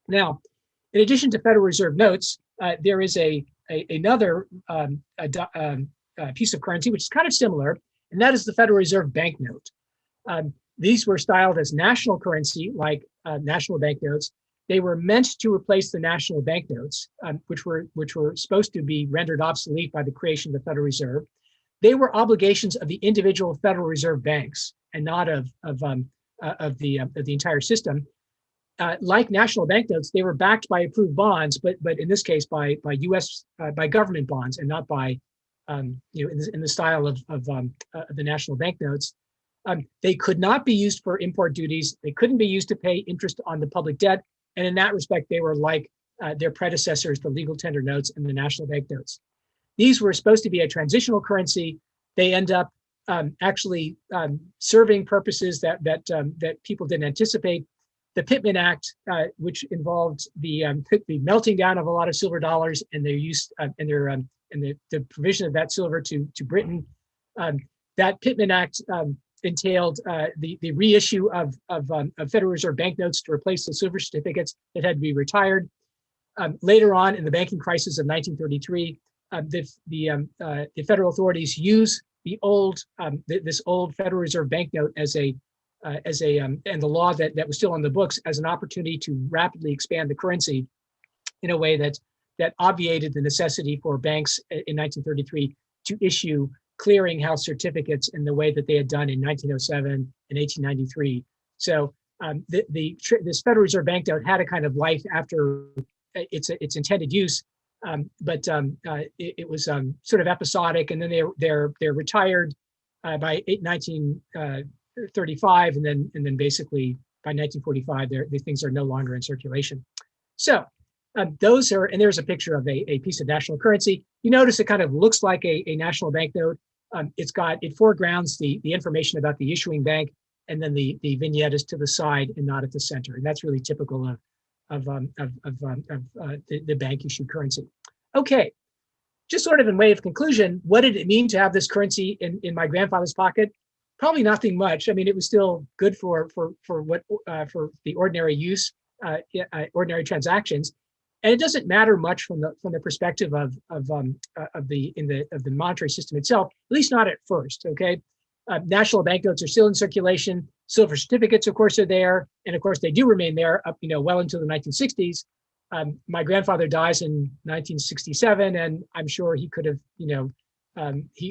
Speaker 3: Now, in addition to Federal Reserve notes, there is another piece of currency which is kind of similar, and that is the Federal Reserve banknote. These were styled as national currency, like national banknotes. They were meant to replace the national banknotes, which were supposed to be rendered obsolete by the creation of the Federal Reserve. They were obligations of the individual Federal Reserve banks and not of the entire system. Like national banknotes, they were backed by approved bonds, but in this case by government bonds and not by in the style of the national banknotes. They could not be used for import duties. They couldn't be used to pay interest on the public debt. And in that respect, they were like their predecessors, the legal tender notes and the national banknotes. These were supposed to be a transitional currency. They end up actually serving purposes that people didn't anticipate. The Pittman Act, which involved the melting down of a lot of silver dollars and their use and the provision of that silver to Britain. That Pittman Act entailed the reissue of Federal Reserve banknotes to replace the silver certificates that had to be retired. Later on, in the banking crisis of 1933, the federal authorities use the old this old Federal Reserve banknote and the law that was still on the books as an opportunity to rapidly expand the currency in a way that obviated the necessity for banks in 1933 to issue clearinghouse certificates in the way that they had done in 1907 and 1893. So this Federal Reserve banknote had a kind of life after its intended use, but it was sort of episodic, and then they're retired by 1935, and then basically by 1945, the things are no longer in circulation. So those are, and there's a picture of a piece of national currency. You notice it kind of looks like a national banknote. It foregrounds the information about the issuing bank, and then the vignette is to the side and not at the center. And that's really typical of the bank issued currency. Okay, just sort of in way of conclusion, what did it mean to have this currency in my grandfather's pocket? Probably nothing much. I mean, it was still good for the ordinary use, ordinary transactions, and it doesn't matter much from the perspective of the monetary system itself. At least not at first. Okay, national banknotes are still in circulation. Silver certificates, of course, are there, and of course they do remain there up, well into the 1960s. My grandfather dies in 1967, and I'm sure he could have,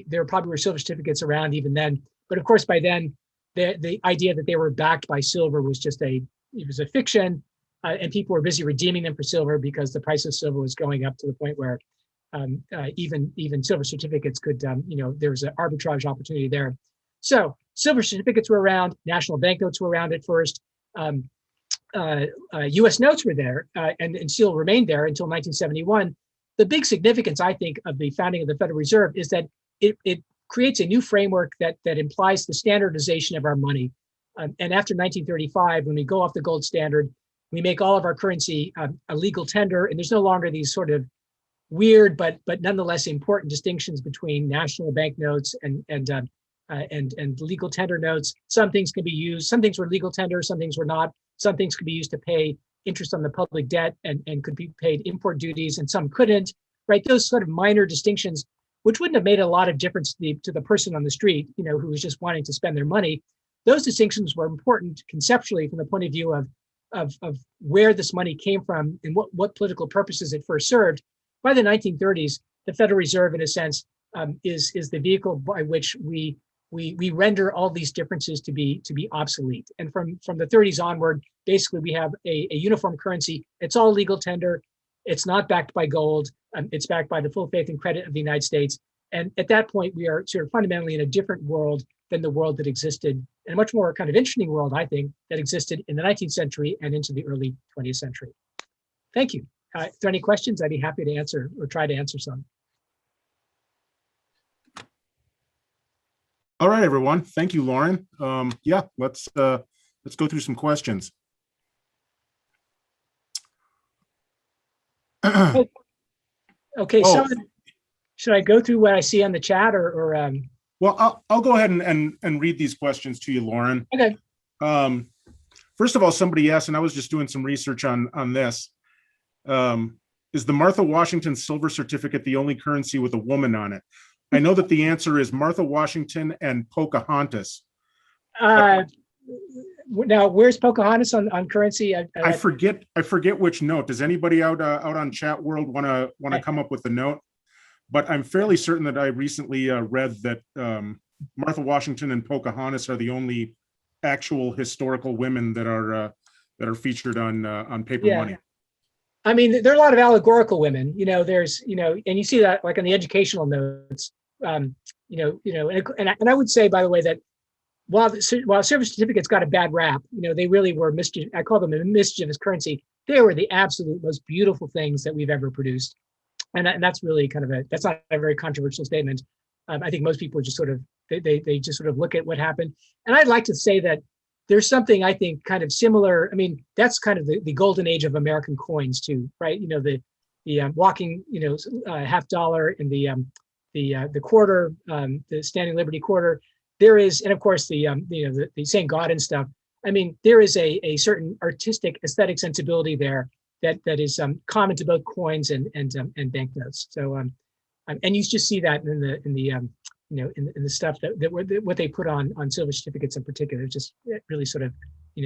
Speaker 3: there probably were silver certificates around even then. But of course, by then, the idea that they were backed by silver was just it was a fiction, and people were busy redeeming them for silver because the price of silver was going up to the point where even silver certificates could, there was an arbitrage opportunity there. So silver certificates were around, national banknotes were around at first. U.S. notes were there and still remained there until 1971. The big significance, I think, of the founding of the Federal Reserve is that it creates a new framework that implies the standardization of our money. And after 1935, when we go off the gold standard, we make all of our currency a legal tender, and there's no longer these sort of weird but nonetheless important distinctions between national banknotes and legal tender notes. Some things can be used. Some things were legal tender. Some things were not. Some things could be used to pay interest on the public debt and could be paid import duties, and some couldn't. Right? Those sort of minor distinctions, which wouldn't have made a lot of difference to the person on the street, who was just wanting to spend their money. Those distinctions were important conceptually from the point of view of where this money came from and what political purposes it first served. By the 1930s, the Federal Reserve, in a sense, is the vehicle by which we render all these differences to be obsolete. And from the 30s onward, basically we have a uniform currency. It's all legal tender. It's not backed by gold. It's backed by the full faith and credit of the United States. And at that point, we are sort of fundamentally in a different world than the world that existed, and a much more kind of interesting world, I think, that existed in the 19th century and into the early 20th century. Thank you. If there are any questions, I'd be happy to answer or try to answer some.
Speaker 2: All right, everyone. Thank you, Loren. Yeah, let's go through some questions.
Speaker 3: Okay, so should I go through what I see on the chat or
Speaker 2: Well, I'll go ahead and read these questions to you, Loren.
Speaker 3: Okay.
Speaker 2: First of all, somebody asked, and I was just doing some research on this. Is the Martha Washington silver certificate the only currency with a woman on it? I know that the answer is Martha Washington and Pocahontas.
Speaker 3: Now, where's Pocahontas on currency?
Speaker 2: I forget which note. Does anybody out on chat world want to come up with the note? But I'm fairly certain that I recently read that Martha Washington and Pocahontas are the only actual historical women that are featured on paper money.
Speaker 3: I mean, there are a lot of allegorical women. There's and you see that like on the educational notes. And I would say, by the way, that while silver certificates got a bad rap, they really were I call them a mischievous currency. They were the absolute most beautiful things that we've ever produced. And that's really that's not a very controversial statement. I think most people just sort of, they just sort of look at what happened. And I'd like to say that there's something I think kind of similar. I mean, that's kind of the golden age of American coins too, right? The walking, half dollar and the quarter, the Standing Liberty quarter. There is, and of course the St. Gaudens stuff. I mean, there is a certain artistic aesthetic sensibility there that is common to both coins and banknotes. So, and you just see that in the stuff that what they put on silver certificates in particular. It really sort of,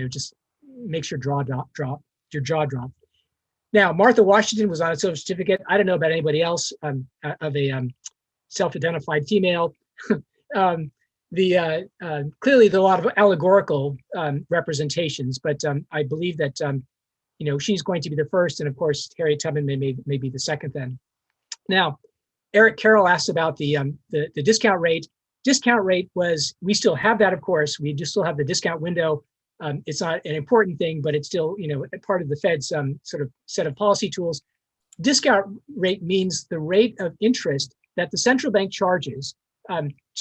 Speaker 3: just makes your jaw drop. Now, Martha Washington was on a silver certificate. I don't know about anybody else of a self-identified female. Clearly there are a lot of allegorical representations, but I believe that she's going to be the first, and of course Harriet Tubman may be the second then. Now, Eric Carroll asked about the discount rate. Discount rate we still have that, of course. We just still have the discount window. It's not an important thing, but it's still part of the Fed's sort of set of policy tools. Discount rate means the rate of interest that the central bank charges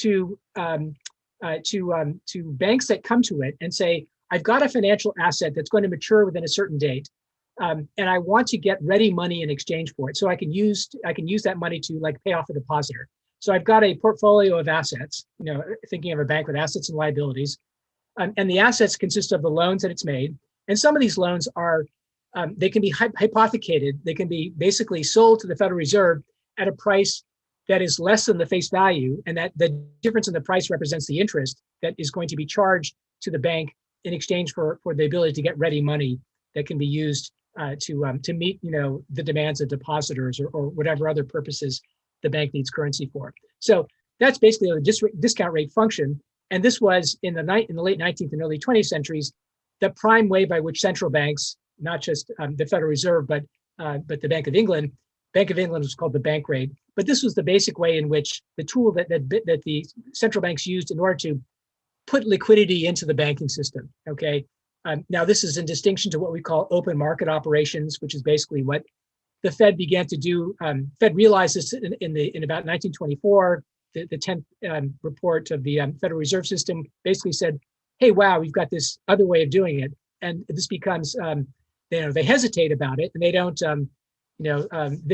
Speaker 3: to banks that come to it and say, I've got a financial asset that's going to mature within a certain date, and I want to get ready money in exchange for it, so I can use that money to like pay off a depositor. So I've got a portfolio of assets, thinking of a bank with assets and liabilities, and the assets consist of the loans that it's made, and some of these loans are they can be hypothecated. They can be basically sold to the Federal Reserve at a price that is less than the face value, and that the difference in the price represents the interest that is going to be charged to the bank in exchange for the ability to get ready money that can be used to meet the demands of depositors or whatever other purposes the bank needs currency for. So that's basically the discount rate function. And this was in the late 19th and early 20th centuries, the prime way by which central banks, not just the Federal Reserve, but the Bank of England was called the bank rate. But this was the basic way in which the tool that the central banks used in order to put liquidity into the banking system. Okay. Now this is in distinction to what we call open market operations, which is basically what the Fed began to do. Fed realized this in about 1924. The 10th report of the Federal Reserve System basically said, "Hey, wow, we've got this other way of doing it," and this becomes they hesitate about it, and they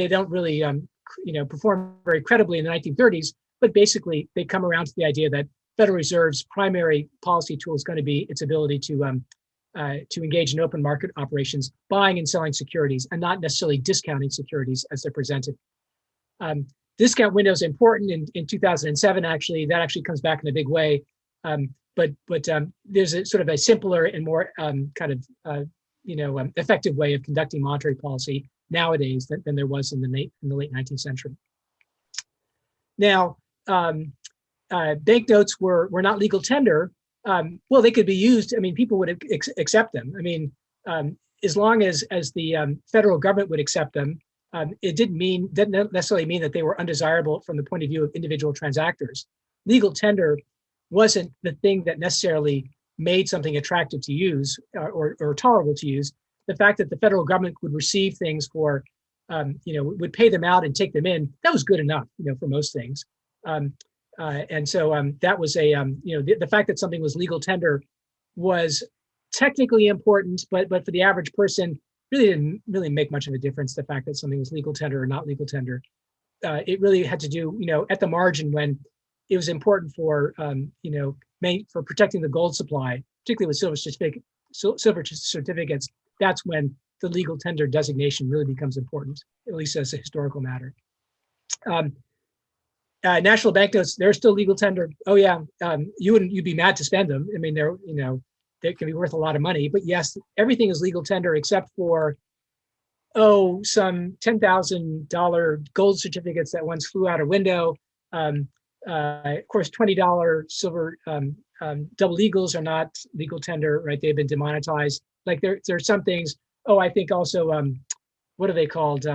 Speaker 3: don't really perform very credibly in the 1930s. But basically, they come around to the idea that Federal Reserve's primary policy tool is going to be its ability to engage in open market operations, buying and selling securities, and not necessarily discounting securities as they're presented. Discount window is important in 2007. Actually, that actually comes back in a big way. But there's a sort of a simpler and more effective way of conducting monetary policy nowadays than there was in the late 19th century. Now, banknotes were not legal tender. Well, they could be used. I mean, people would accept them. I mean, as long as the federal government would accept them, it didn't necessarily mean that they were undesirable from the point of view of individual transactors. Legal tender wasn't the thing that necessarily made something attractive to use or tolerable to use. The fact that the federal government would receive things for, would pay them out and take them in, that was good enough, for most things. And so that was the fact that something was legal tender was technically important, but for the average person, really didn't really make much of a difference. The fact that something was legal tender or not legal tender, it really had to do, at the margin when it was important for, for protecting the gold supply, particularly with silver certificates. That's when the legal tender designation really becomes important, at least as a historical matter. National banknotes, they're still legal tender. Oh yeah, you'd be mad to spend them. I mean, they can be worth a lot of money. But yes, everything is legal tender except for some $10,000 gold certificates that once flew out a window. Of course, $20 silver double eagles are not legal tender, right? They've been demonetized. Like there are some things. Oh, I think also what are they called?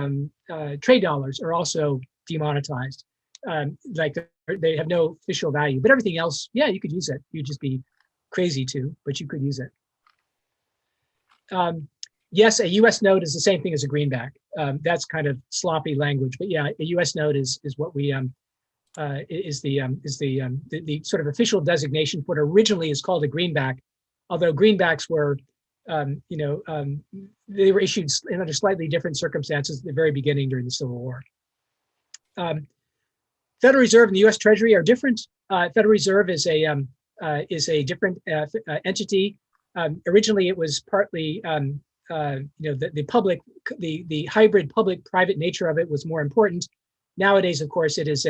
Speaker 3: Trade dollars are also demonetized. Like they have no official value, but everything else, yeah, you could use it. You'd just be crazy to, but you could use it. Yes, a U.S. note is the same thing as a greenback. That's kind of sloppy language, but yeah, a U.S. note is what we is the sort of official designation for what originally is called a greenback. Although greenbacks were, they were issued under slightly different circumstances at the very beginning during the Civil War. Federal Reserve and the U.S. Treasury are different. Federal Reserve is a different entity. Originally, it was partly the hybrid public-private nature of it was more important. Nowadays, of course, it's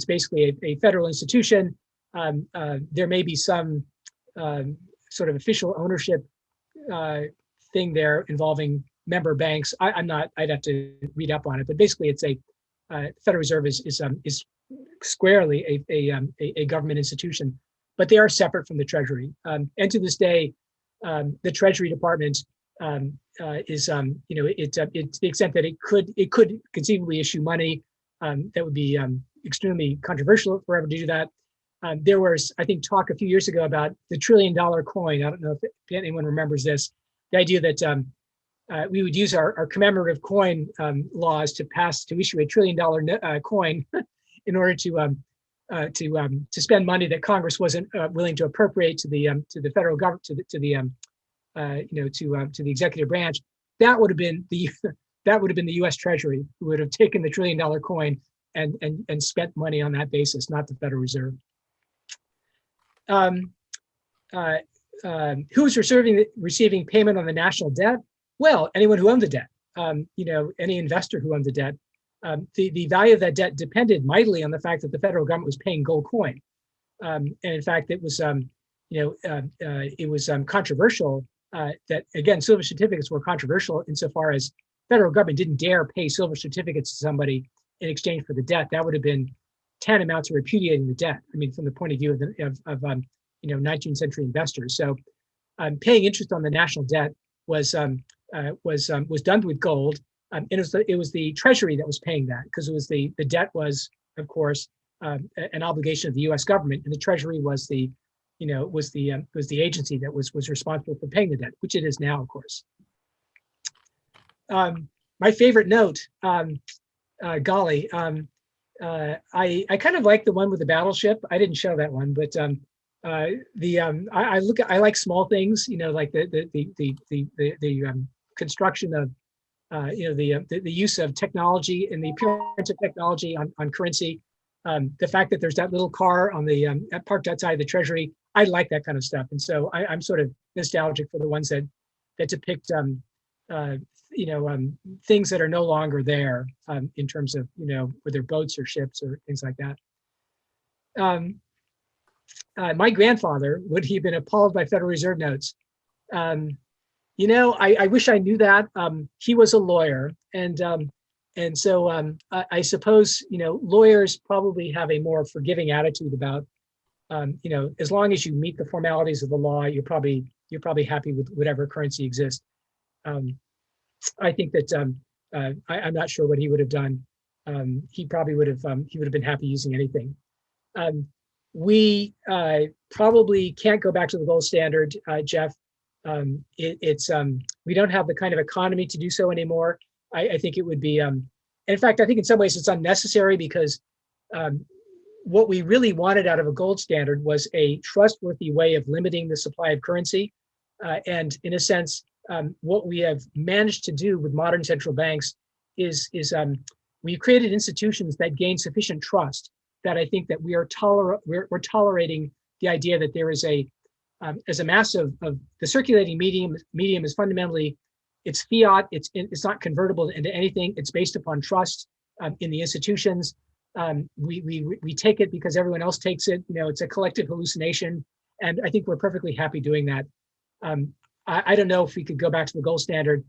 Speaker 3: basically a federal institution. There may be some sort of official ownership thing there involving member banks. I'd have to read up on it, but basically, it's Federal Reserve is squarely a government institution, but they are separate from the Treasury. And to this day, the Treasury Department is, to the extent that it could conceivably issue money, that would be extremely controversial for ever to do that. There was, I think, talk a few years ago about the $1 trillion coin. I don't know if anyone remembers this. The idea that we would use our commemorative coin laws to issue $1 trillion coin, in order to spend money that Congress wasn't willing to appropriate to the federal government, to the executive branch. That would have been the U.S. Treasury, who would have taken the $1 trillion coin and spent money on that basis, not the Federal Reserve. Who's receiving payment on the national debt? Well, anyone who owned the debt. Any investor who owned the debt. The value of that debt depended mightily on the fact that the federal government was paying gold coin. And in fact, it was controversial that, again, silver certificates were controversial insofar as federal government didn't dare pay silver certificates to somebody in exchange for the debt. That would have been tantamount to repudiating the debt. I mean, from the point of view of 19th century investors. So paying interest on the national debt was done with gold. And it was the Treasury that was paying that, because it was the debt was, of course, an obligation of the U.S. government, and the Treasury was the agency that was responsible for paying the debt, which it is now, of course. My favorite note, golly, I kind of like the one with the battleship. I didn't show that one, but I like small things, like the construction of the use of technology and the appearance of technology on currency. The fact that there's that little car on the parked outside the Treasury, I like that kind of stuff, and so I'm sort of nostalgic for the ones that depict things that are no longer there, in terms of whether boats or ships or things like that. My grandfather, would he have been appalled by Federal Reserve notes? I wish I knew that. He was a lawyer, and so I suppose lawyers probably have a more forgiving attitude about as long as you meet the formalities of the law, you're probably happy with whatever currency exists. I think that I'm not sure what he would have done. He probably would have been happy using anything. We probably can't go back to the gold standard, Jeff. We don't have the kind of economy to do so anymore. I think it would be, in fact, I think in some ways it's unnecessary, because what we really wanted out of a gold standard was a trustworthy way of limiting the supply of currency. And in a sense, what we have managed to do with modern central banks is we've created institutions that gain sufficient trust that I think that we're tolerating the idea that there is as a mass of the circulating medium is fundamentally, it's fiat, it's not convertible into anything, it's based upon trust in the institutions. We take it because everyone else takes it, it's a collective hallucination, and I think we're perfectly happy doing that. I don't know if we could go back to the gold standard.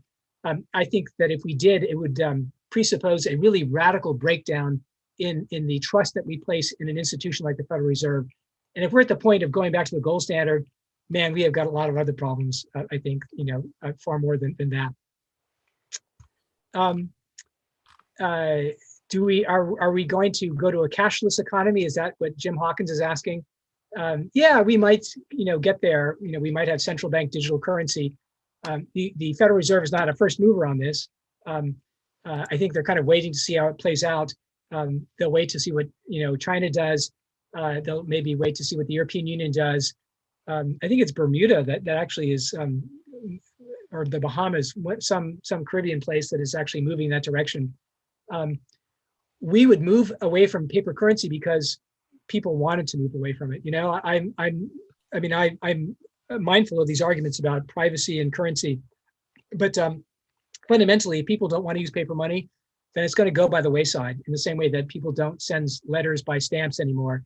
Speaker 3: I think that if we did, it would presuppose a really radical breakdown in the trust that we place in an institution like the Federal Reserve. And if we're at the point of going back to the gold standard, man, we have got a lot of other problems, I think, far more than that. Are we going to go to a cashless economy? Is that what Jim Hawkins is asking? Yeah, we might, get there. We might have central bank digital currency. The Federal Reserve is not a first mover on this. I think they're kind of waiting to see how it plays out. They'll wait to see what China does. They'll maybe wait to see what the European Union does. I think it's Bermuda that actually is, or the Bahamas, some Caribbean place that is actually moving in that direction. We would move away from paper currency because people wanted to move away from it. I'm mindful of these arguments about privacy and currency, but fundamentally, if people don't want to use paper money, then it's going to go by the wayside, in the same way that people don't send letters by stamps anymore.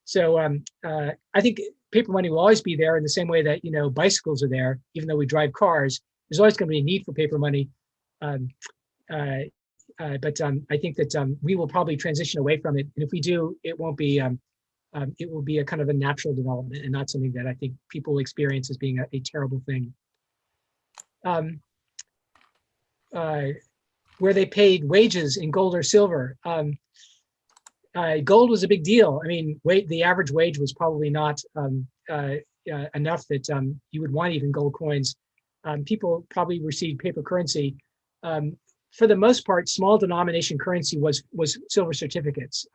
Speaker 3: So I think paper money will always be there, in the same way that bicycles are there. Even though we drive cars, there's always going to be a need for paper money. But I think that we will probably transition away from it, and if we do, it won't be. It will be a kind of a natural development, and not something that I think people will experience as being a terrible thing. Where they paid wages in gold or silver. Gold was a big deal. I mean, the average wage was probably not enough that you would want even gold coins. People probably received paper currency. for the most part, small denomination currency was silver certificates.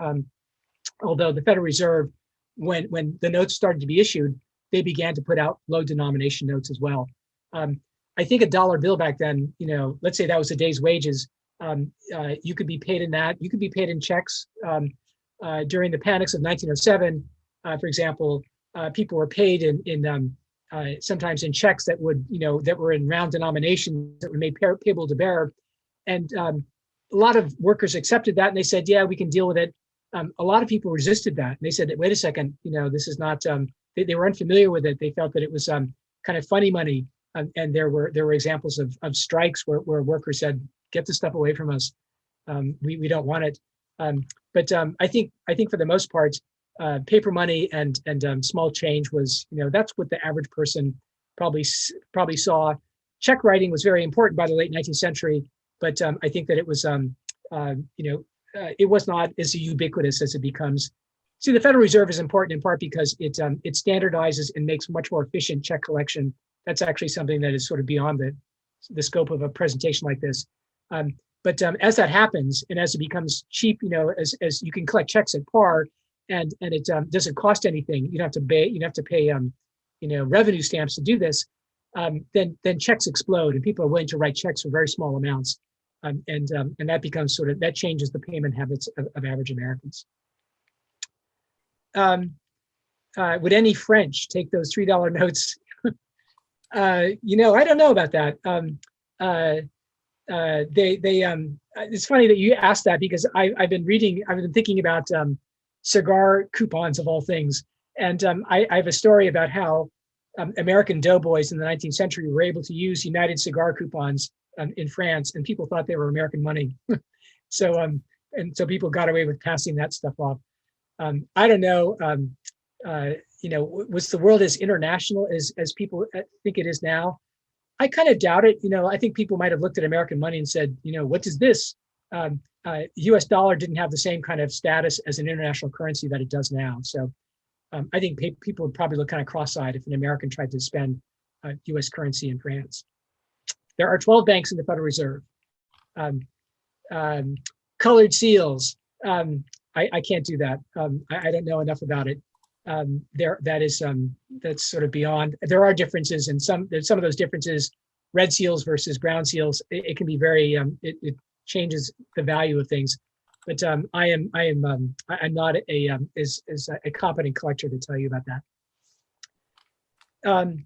Speaker 3: Although the Federal Reserve, when the notes started to be issued, they began to put out low denomination notes as well. I think a dollar bill back then, let's say that was a day's wages. You could be paid in that. You could be paid in checks. During the panics of 1907, for example, people were paid in sometimes in checks that were in round denominations that were made payable to bearer. And a lot of workers accepted that, and they said, "Yeah, we can deal with it." A lot of people resisted that, and they said, "Wait a second, this is not." They were unfamiliar with it. They felt that it was kind of funny money, and there were examples of strikes where workers said, "Get this stuff away from us. We don't want it." But I think for the most part, paper money and small change was, that's what the average person probably saw. Check writing was very important by the late 19th century, but I think that it was it was not as ubiquitous as it becomes. See, the Federal Reserve is important in part because it standardizes and makes much more efficient check collection. That's actually something that is sort of beyond the scope of a presentation like this. But as that happens, and as it becomes cheap, as you can collect checks at par, and it doesn't cost anything, you don't have to pay revenue stamps to do this. Then checks explode, and people are willing to write checks for very small amounts, and that becomes that changes the payment habits of average Americans. Would any French take those $3 notes? I don't know about that. It's funny that you asked that, because I've been thinking about cigar coupons of all things. And I have a story about how American doughboys in the 19th century were able to use United cigar coupons in France, and people thought they were American money. So people got away with passing that stuff off. I don't know, was the world as international as people think it is now? I kind of doubt it. I think people might have looked at American money and said, what is this? US dollar didn't have the same kind of status as an international currency that it does now. So I think people would probably look kind of cross-eyed if an American tried to spend US currency in France. There are 12 banks in the Federal Reserve. Colored seals. I can't do that. I don't know enough about it. That's sort of beyond. There are differences, and some of those differences, red seals versus brown seals, it can be very. It changes the value of things. But I'm not a competent collector to tell you about that.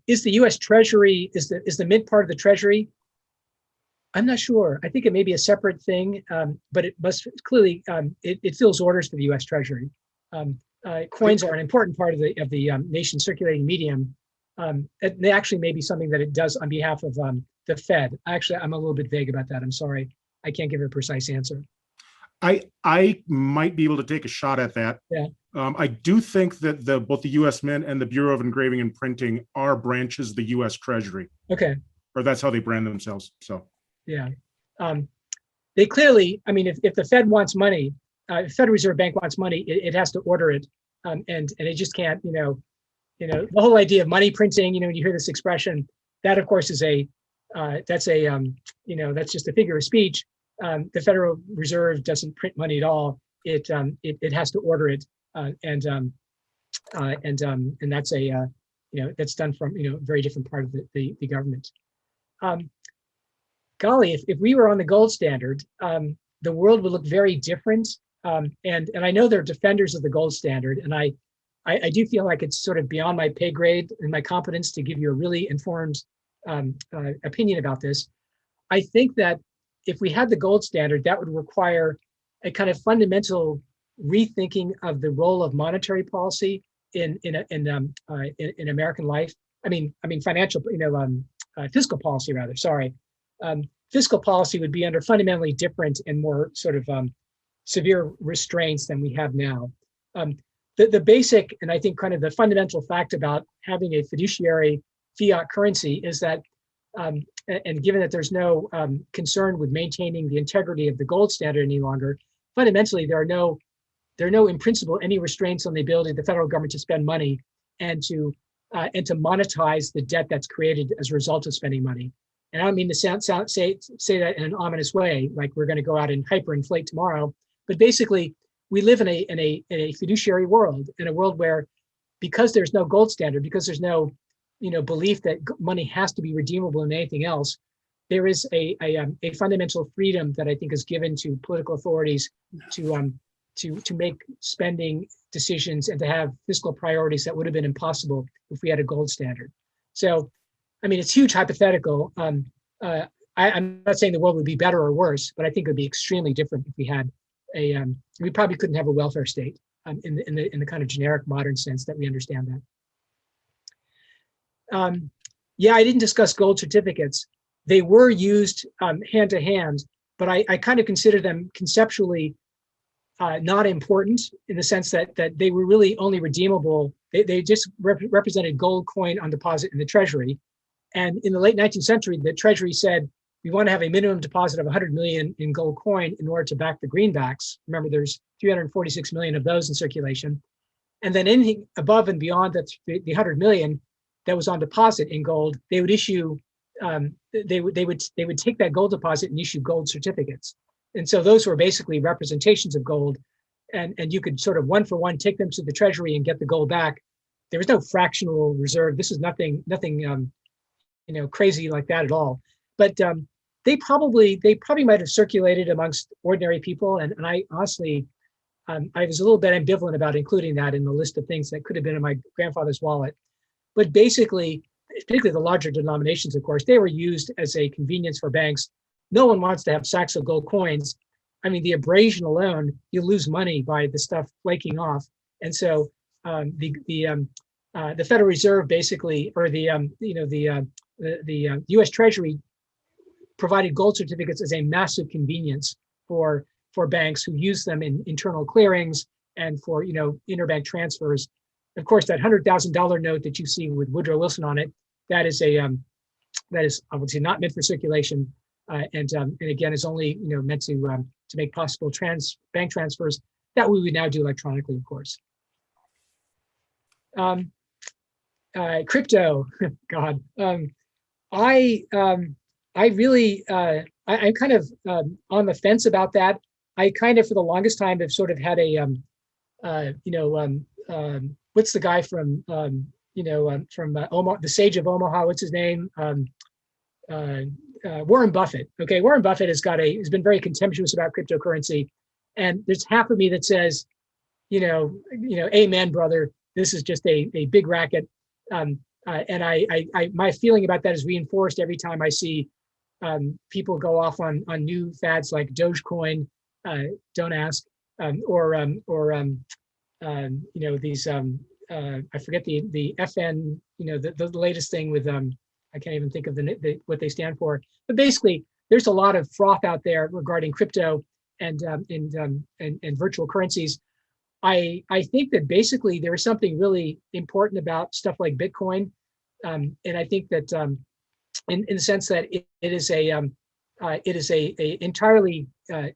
Speaker 3: Is the U.S. Treasury is the mint part of the Treasury? I'm not sure. I think it may be a separate thing, but it must clearly it fills orders for the U.S. Treasury. Coins are an important part of the nation's circulating medium. They actually may be something that it does on behalf of the Fed. Actually, I'm a little bit vague about that. I'm sorry. I can't give a precise answer.
Speaker 2: I might be able to take a shot at that.
Speaker 3: Yeah.
Speaker 2: I do think that both the U.S. Mint and the Bureau of Engraving and Printing are branches of the U.S. Treasury.
Speaker 3: Okay.
Speaker 2: Or that's how they brand themselves. So.
Speaker 3: Yeah. They clearly, if the Fed wants money, Federal Reserve Bank wants money, it has to order it, and it just can't. The whole idea of money printing. When you hear this expression, that of course is that's just a figure of speech. The Federal Reserve doesn't print money at all. It has to order it, and that's that's done from a very different part of the government. Golly, if we were on the gold standard, the world would look very different. And I know there are defenders of the gold standard, and I do feel like it's sort of beyond my pay grade and my competence to give you a really informed opinion about this. I think that if we had the gold standard, that would require a kind of fundamental rethinking of the role of monetary policy in American life. Financial, fiscal policy rather. Sorry. Fiscal policy would be under fundamentally different and more sort of severe restraints than we have now. The basic, and I think kind of the fundamental fact about having a fiduciary fiat currency is that, and given that there's no concern with maintaining the integrity of the gold standard any longer, fundamentally there are no in principle any restraints on the ability of the federal government to spend money and to monetize the debt that's created as a result of spending money. And I don't mean to say that in an ominous way, like we're going to go out and hyperinflate tomorrow. But basically, we live in a fiduciary world, in a world where, because there's no gold standard, because there's no belief that money has to be redeemable in anything else, there is a fundamental freedom that I think is given to political authorities to make spending decisions and to have fiscal priorities that would have been impossible if we had a gold standard. So, I mean, it's huge hypothetical. I'm not saying the world would be better or worse, but I think it would be extremely different if we had we probably couldn't have a welfare state in the kind of generic modern sense that we understand that. Yeah, I didn't discuss gold certificates. They were used hand to hand, but I kind of consider them conceptually not important, in the sense that they were really only redeemable. They just represented gold coin on deposit in the Treasury. And in the late 19th century, the Treasury said, we want to have a minimum deposit of 100 million in gold coin in order to back the greenbacks. Remember, there's 346 million of those in circulation. And then anything above and beyond that, the 100 million that was on deposit in gold, they would issue, they would take that gold deposit and issue gold certificates. And so those were basically representations of gold. And you could sort of one for one take them to the Treasury and get the gold back. There was no fractional reserve. This is nothing crazy like that at all. But they probably might have circulated amongst ordinary people. And I honestly, I was a little bit ambivalent about including that in the list of things that could have been in my grandfather's wallet. But basically, particularly the larger denominations, of course, they were used as a convenience for banks. No one wants to have sacks of gold coins. I mean, the abrasion alone, you lose money by the stuff flaking off. And so the Federal Reserve basically, or the U.S. Treasury provided gold certificates as a massive convenience for banks who use them in internal clearings and for interbank transfers. Of course, that $100,000 note that you see with Woodrow Wilson on it, that is obviously not meant for circulation, and again is only meant to make possible bank transfers that we would now do electronically, of course. Crypto, God, I'm kind of on the fence about that. I kind of, for the longest time, have sort of had a what's the guy from Omaha, the sage of Omaha? What's his name? Warren Buffett. Okay, Warren Buffett has been very contemptuous about cryptocurrency, and there's half of me that says, amen, brother. This is just a big racket, and my feeling about that is reinforced every time I see people go off on new fads like Dogecoin. Don't ask, these I forget the FN, the latest thing with I can't even think of what they stand for. But basically, there's a lot of froth out there regarding crypto and virtual currencies. I think that basically there is something really important about stuff like Bitcoin, and I think that in the sense that it is a entirely kind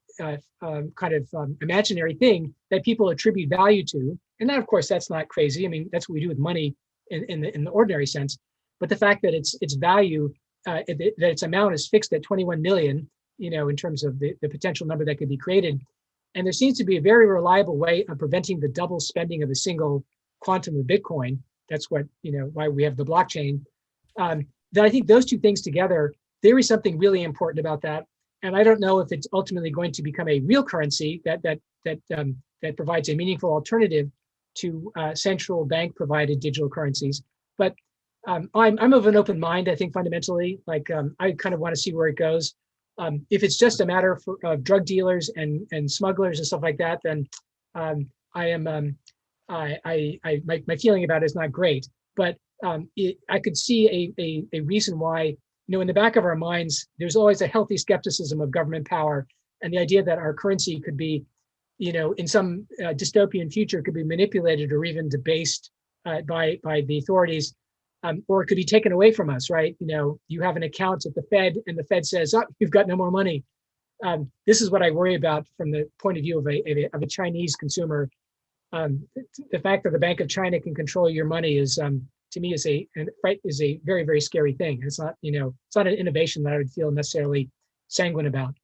Speaker 3: of imaginary thing that people attribute value to. And that, of course, that's not crazy. I mean, that's what we do with money in the ordinary sense. But the fact that its value, that its amount is fixed at 21 million, in terms of the potential number that could be created. And there seems to be a very reliable way of preventing the double spending of a single quantum of Bitcoin. That's what, why we have the blockchain. That I think those two things together, there is something really important about that. And I don't know if it's ultimately going to become a real currency that provides a meaningful alternative to central bank provided digital currencies. But I'm of an open mind, I think, fundamentally. Like I kind of want to see where it goes. If it's just a matter of drug dealers and smugglers and stuff like that, then my feeling about it is not great. But I could see a reason why, in the back of our minds, there's always a healthy skepticism of government power, and the idea that our currency could be, in some dystopian future, could be manipulated or even debased by the authorities, or it could be taken away from us, right? You have an account at the Fed, and the Fed says, "Oh, you've got no more money." This is what I worry about from the point of view of a Chinese consumer. The fact that the Bank of China can control your money is to me is a very, very scary thing. It's not, it's not an innovation that I would feel necessarily sanguine about.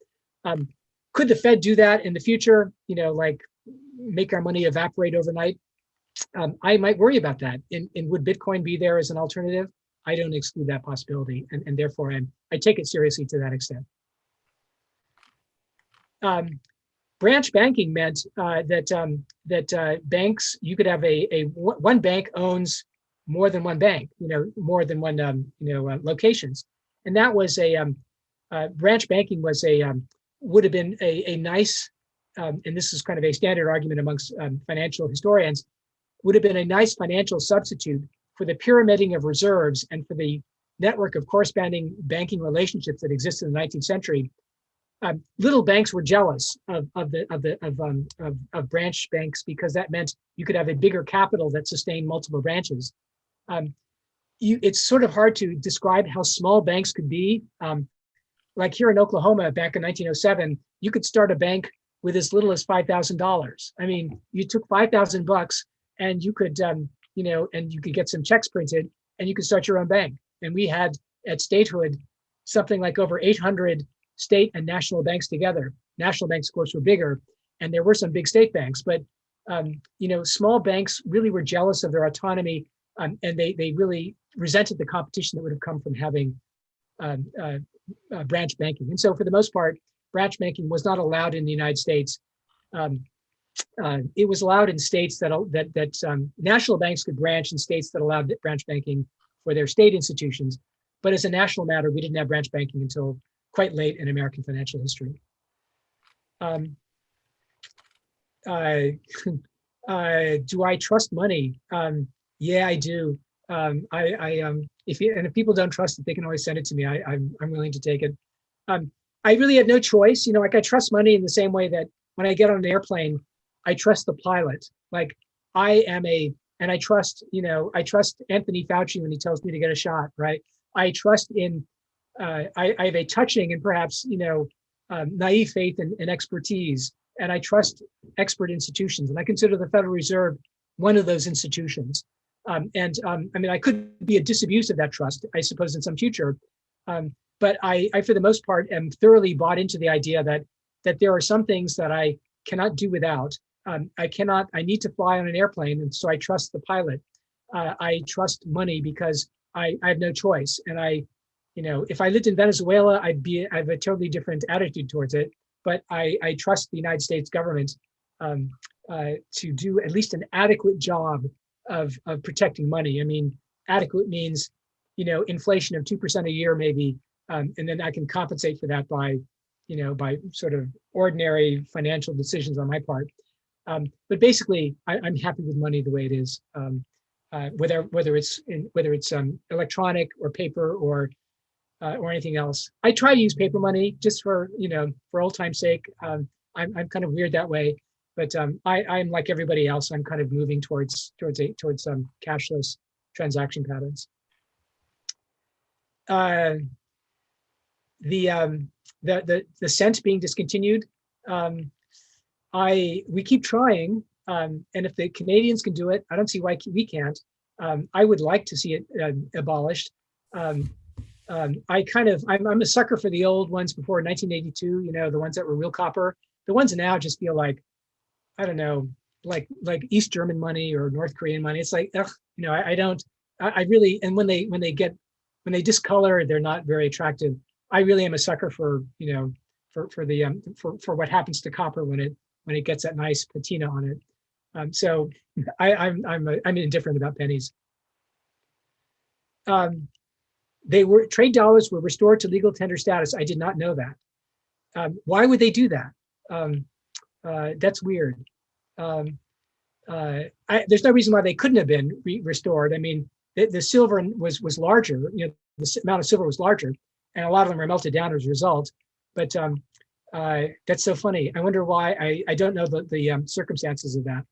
Speaker 3: Could the Fed do that in the future? Like make our money evaporate overnight? I might worry about that. And would Bitcoin be there as an alternative? I don't exclude that possibility, and therefore I take it seriously to that extent. Branch banking meant that banks, you could have one bank owns more than one bank, more than one locations, and that was branch banking was would have been a nice, and this is kind of a standard argument amongst financial historians, would have been a nice financial substitute for the pyramiding of reserves and for the network of corresponding banking relationships that existed in the 19th century. Little banks were jealous of branch banks because that meant you could have a bigger capital that sustained multiple branches. It's sort of hard to describe how small banks could be. Like here in Oklahoma back in 1907, you could start a bank with as little as $5,000. I mean, you took $5,000 and you could, and you could get some checks printed and you could start your own bank. And we had at statehood something like over 800 state and national banks together. National banks, of course, were bigger, and there were some big state banks, but small banks really were jealous of their autonomy, and they really resented the competition that would have come from having branch banking. And so, for the most part, branch banking was not allowed in the United States. It was allowed in states that national banks could branch in states that allowed branch banking for their state institutions. But as a national matter, we didn't have branch banking until quite late in American financial history. Do I trust money? Yeah, I do. If people don't trust it, they can always send it to me. I'm willing to take it. I really have no choice. Like I trust money in the same way that when I get on an airplane, I trust the pilot. Like and I trust, I trust Anthony Fauci when he tells me to get a shot, right? I trust in, I have a touching and perhaps, naive faith and expertise, and I trust expert institutions. And I consider the Federal Reserve one of those institutions. I mean, I could be a disabuse of that trust, I suppose, in some future. But I, for the most part, am thoroughly bought into the idea that there are some things that I cannot do without. I need to fly on an airplane, and so I trust the pilot. I trust money because I have no choice. And if I lived in Venezuela, I have a totally different attitude towards it. But I trust the United States government to do at least an adequate job of protecting money. I mean, adequate means, inflation of 2% a year, maybe, and then I can compensate for that by sort of ordinary financial decisions on my part. But basically, I'm happy with money the way it is, whether it's electronic or paper or anything else. I try to use paper money just for old time's sake. I'm kind of weird that way, but I'm like everybody else. I'm kind of moving towards cashless transaction patterns. The cent being discontinued. We keep trying, and if the Canadians can do it, I don't see why we can't. I would like to see it abolished. I'm a sucker for the old ones before 1982. The ones that were real copper. The ones now just feel like, I don't know, like East German money or North Korean money. It's like, I really, and when they discolor, they're not very attractive. I really am a sucker for what happens to copper when it gets that nice patina on it. So I'm indifferent about pennies. Trade dollars were restored to legal tender status. I did not know that. Why would they do that? That's weird. There's no reason why they couldn't have been restored. I mean, the silver was larger. The amount of silver was larger, and a lot of them were melted down as a result. But that's so funny. I wonder why. I don't know the circumstances of that.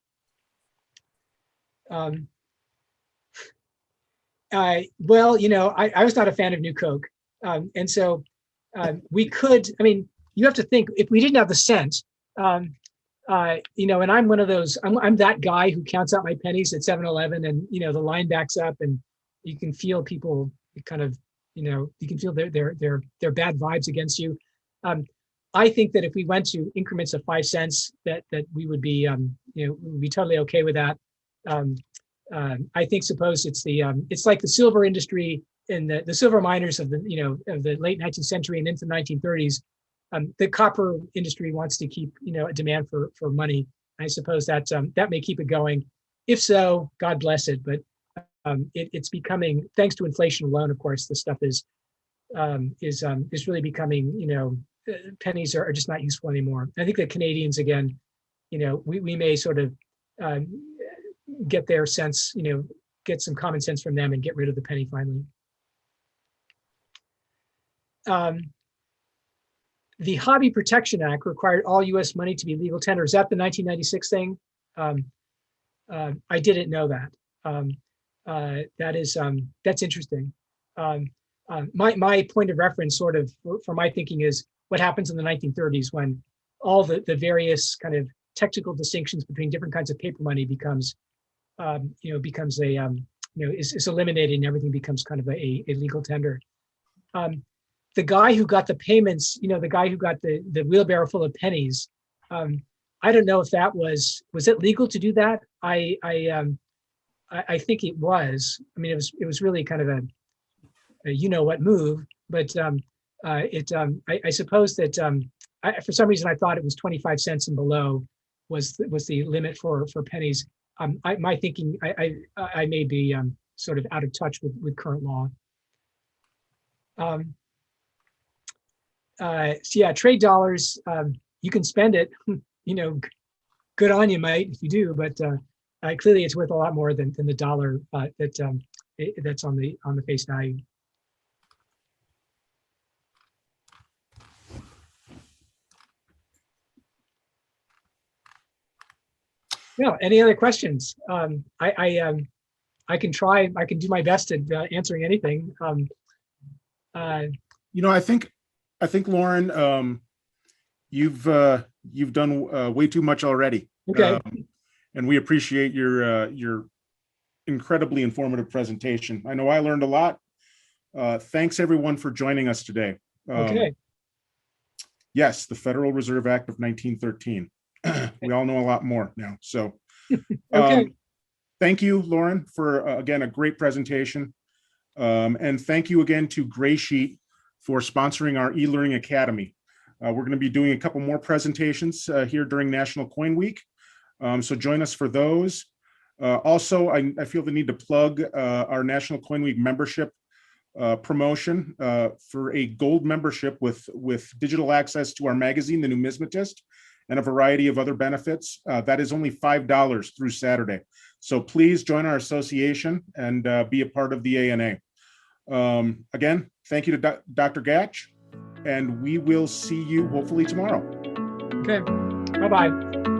Speaker 3: Well, I was not a fan of New Coke, and so we could. I mean, you have to think if we didn't have the cent, and I'm one of those. I'm that guy who counts out my pennies at 7-Eleven, and the line backs up, and You can feel people kind of, you can feel their bad vibes against you. I think that if we went to increments of 5 cents, that we would be, we would be totally okay with that. I think suppose it's like the silver industry and the silver miners of the late 19th century and into the 1930s. The copper industry wants to keep, a demand for money. I suppose that that may keep it going. If so, God bless it. But it's becoming, thanks to inflation alone, of course, this stuff is really becoming, pennies are just not useful anymore. I think that Canadians, again, we may sort of get their sense, get some common sense from them and get rid of the penny finally. The Hobby Protection Act required all U.S. money to be legal tender. Is that the 1996 thing? I didn't know that. That's interesting. My point of reference, sort of, for my thinking, is what happens in the 1930s when all the various kind of technical distinctions between different kinds of paper money becomes is eliminated and everything becomes kind of a legal tender. The guy who got the payments, the guy who got the wheelbarrow full of pennies, I don't know if that was it legal to do that? I think it was. I mean, it was really kind of a what move, but I suppose that for some reason I thought it was 25 cents and below was the limit for pennies. My thinking, I may be sort of out of touch with current law. So yeah, trade dollars, you can spend it, good on you, mate, if you do, but clearly it's worth a lot more than the dollar that's on the face value. No, any other questions? I can try. I can do my best at answering anything.
Speaker 2: I think Loren, you've done way too much already.
Speaker 3: Okay.
Speaker 2: And we appreciate your incredibly informative presentation. I know I learned a lot. Thanks everyone for joining us today.
Speaker 3: Okay.
Speaker 2: Yes, the Federal Reserve Act of 1913. We all know a lot more now. So,
Speaker 3: Okay.
Speaker 2: Thank you, Loren, for again a great presentation, and thank you again to Graysheet for sponsoring our eLearning Academy. We're going to be doing a couple more presentations here during National Coin Week, so join us for those. Also, I feel the need to plug our National Coin Week membership promotion for a gold membership with digital access to our magazine, The Numismatist, and a variety of other benefits. That is only $5 through Saturday. So please join our association and be a part of the ANA. Again, thank you to Dr. Gatch, and we will see you hopefully tomorrow.
Speaker 3: Okay, bye-bye.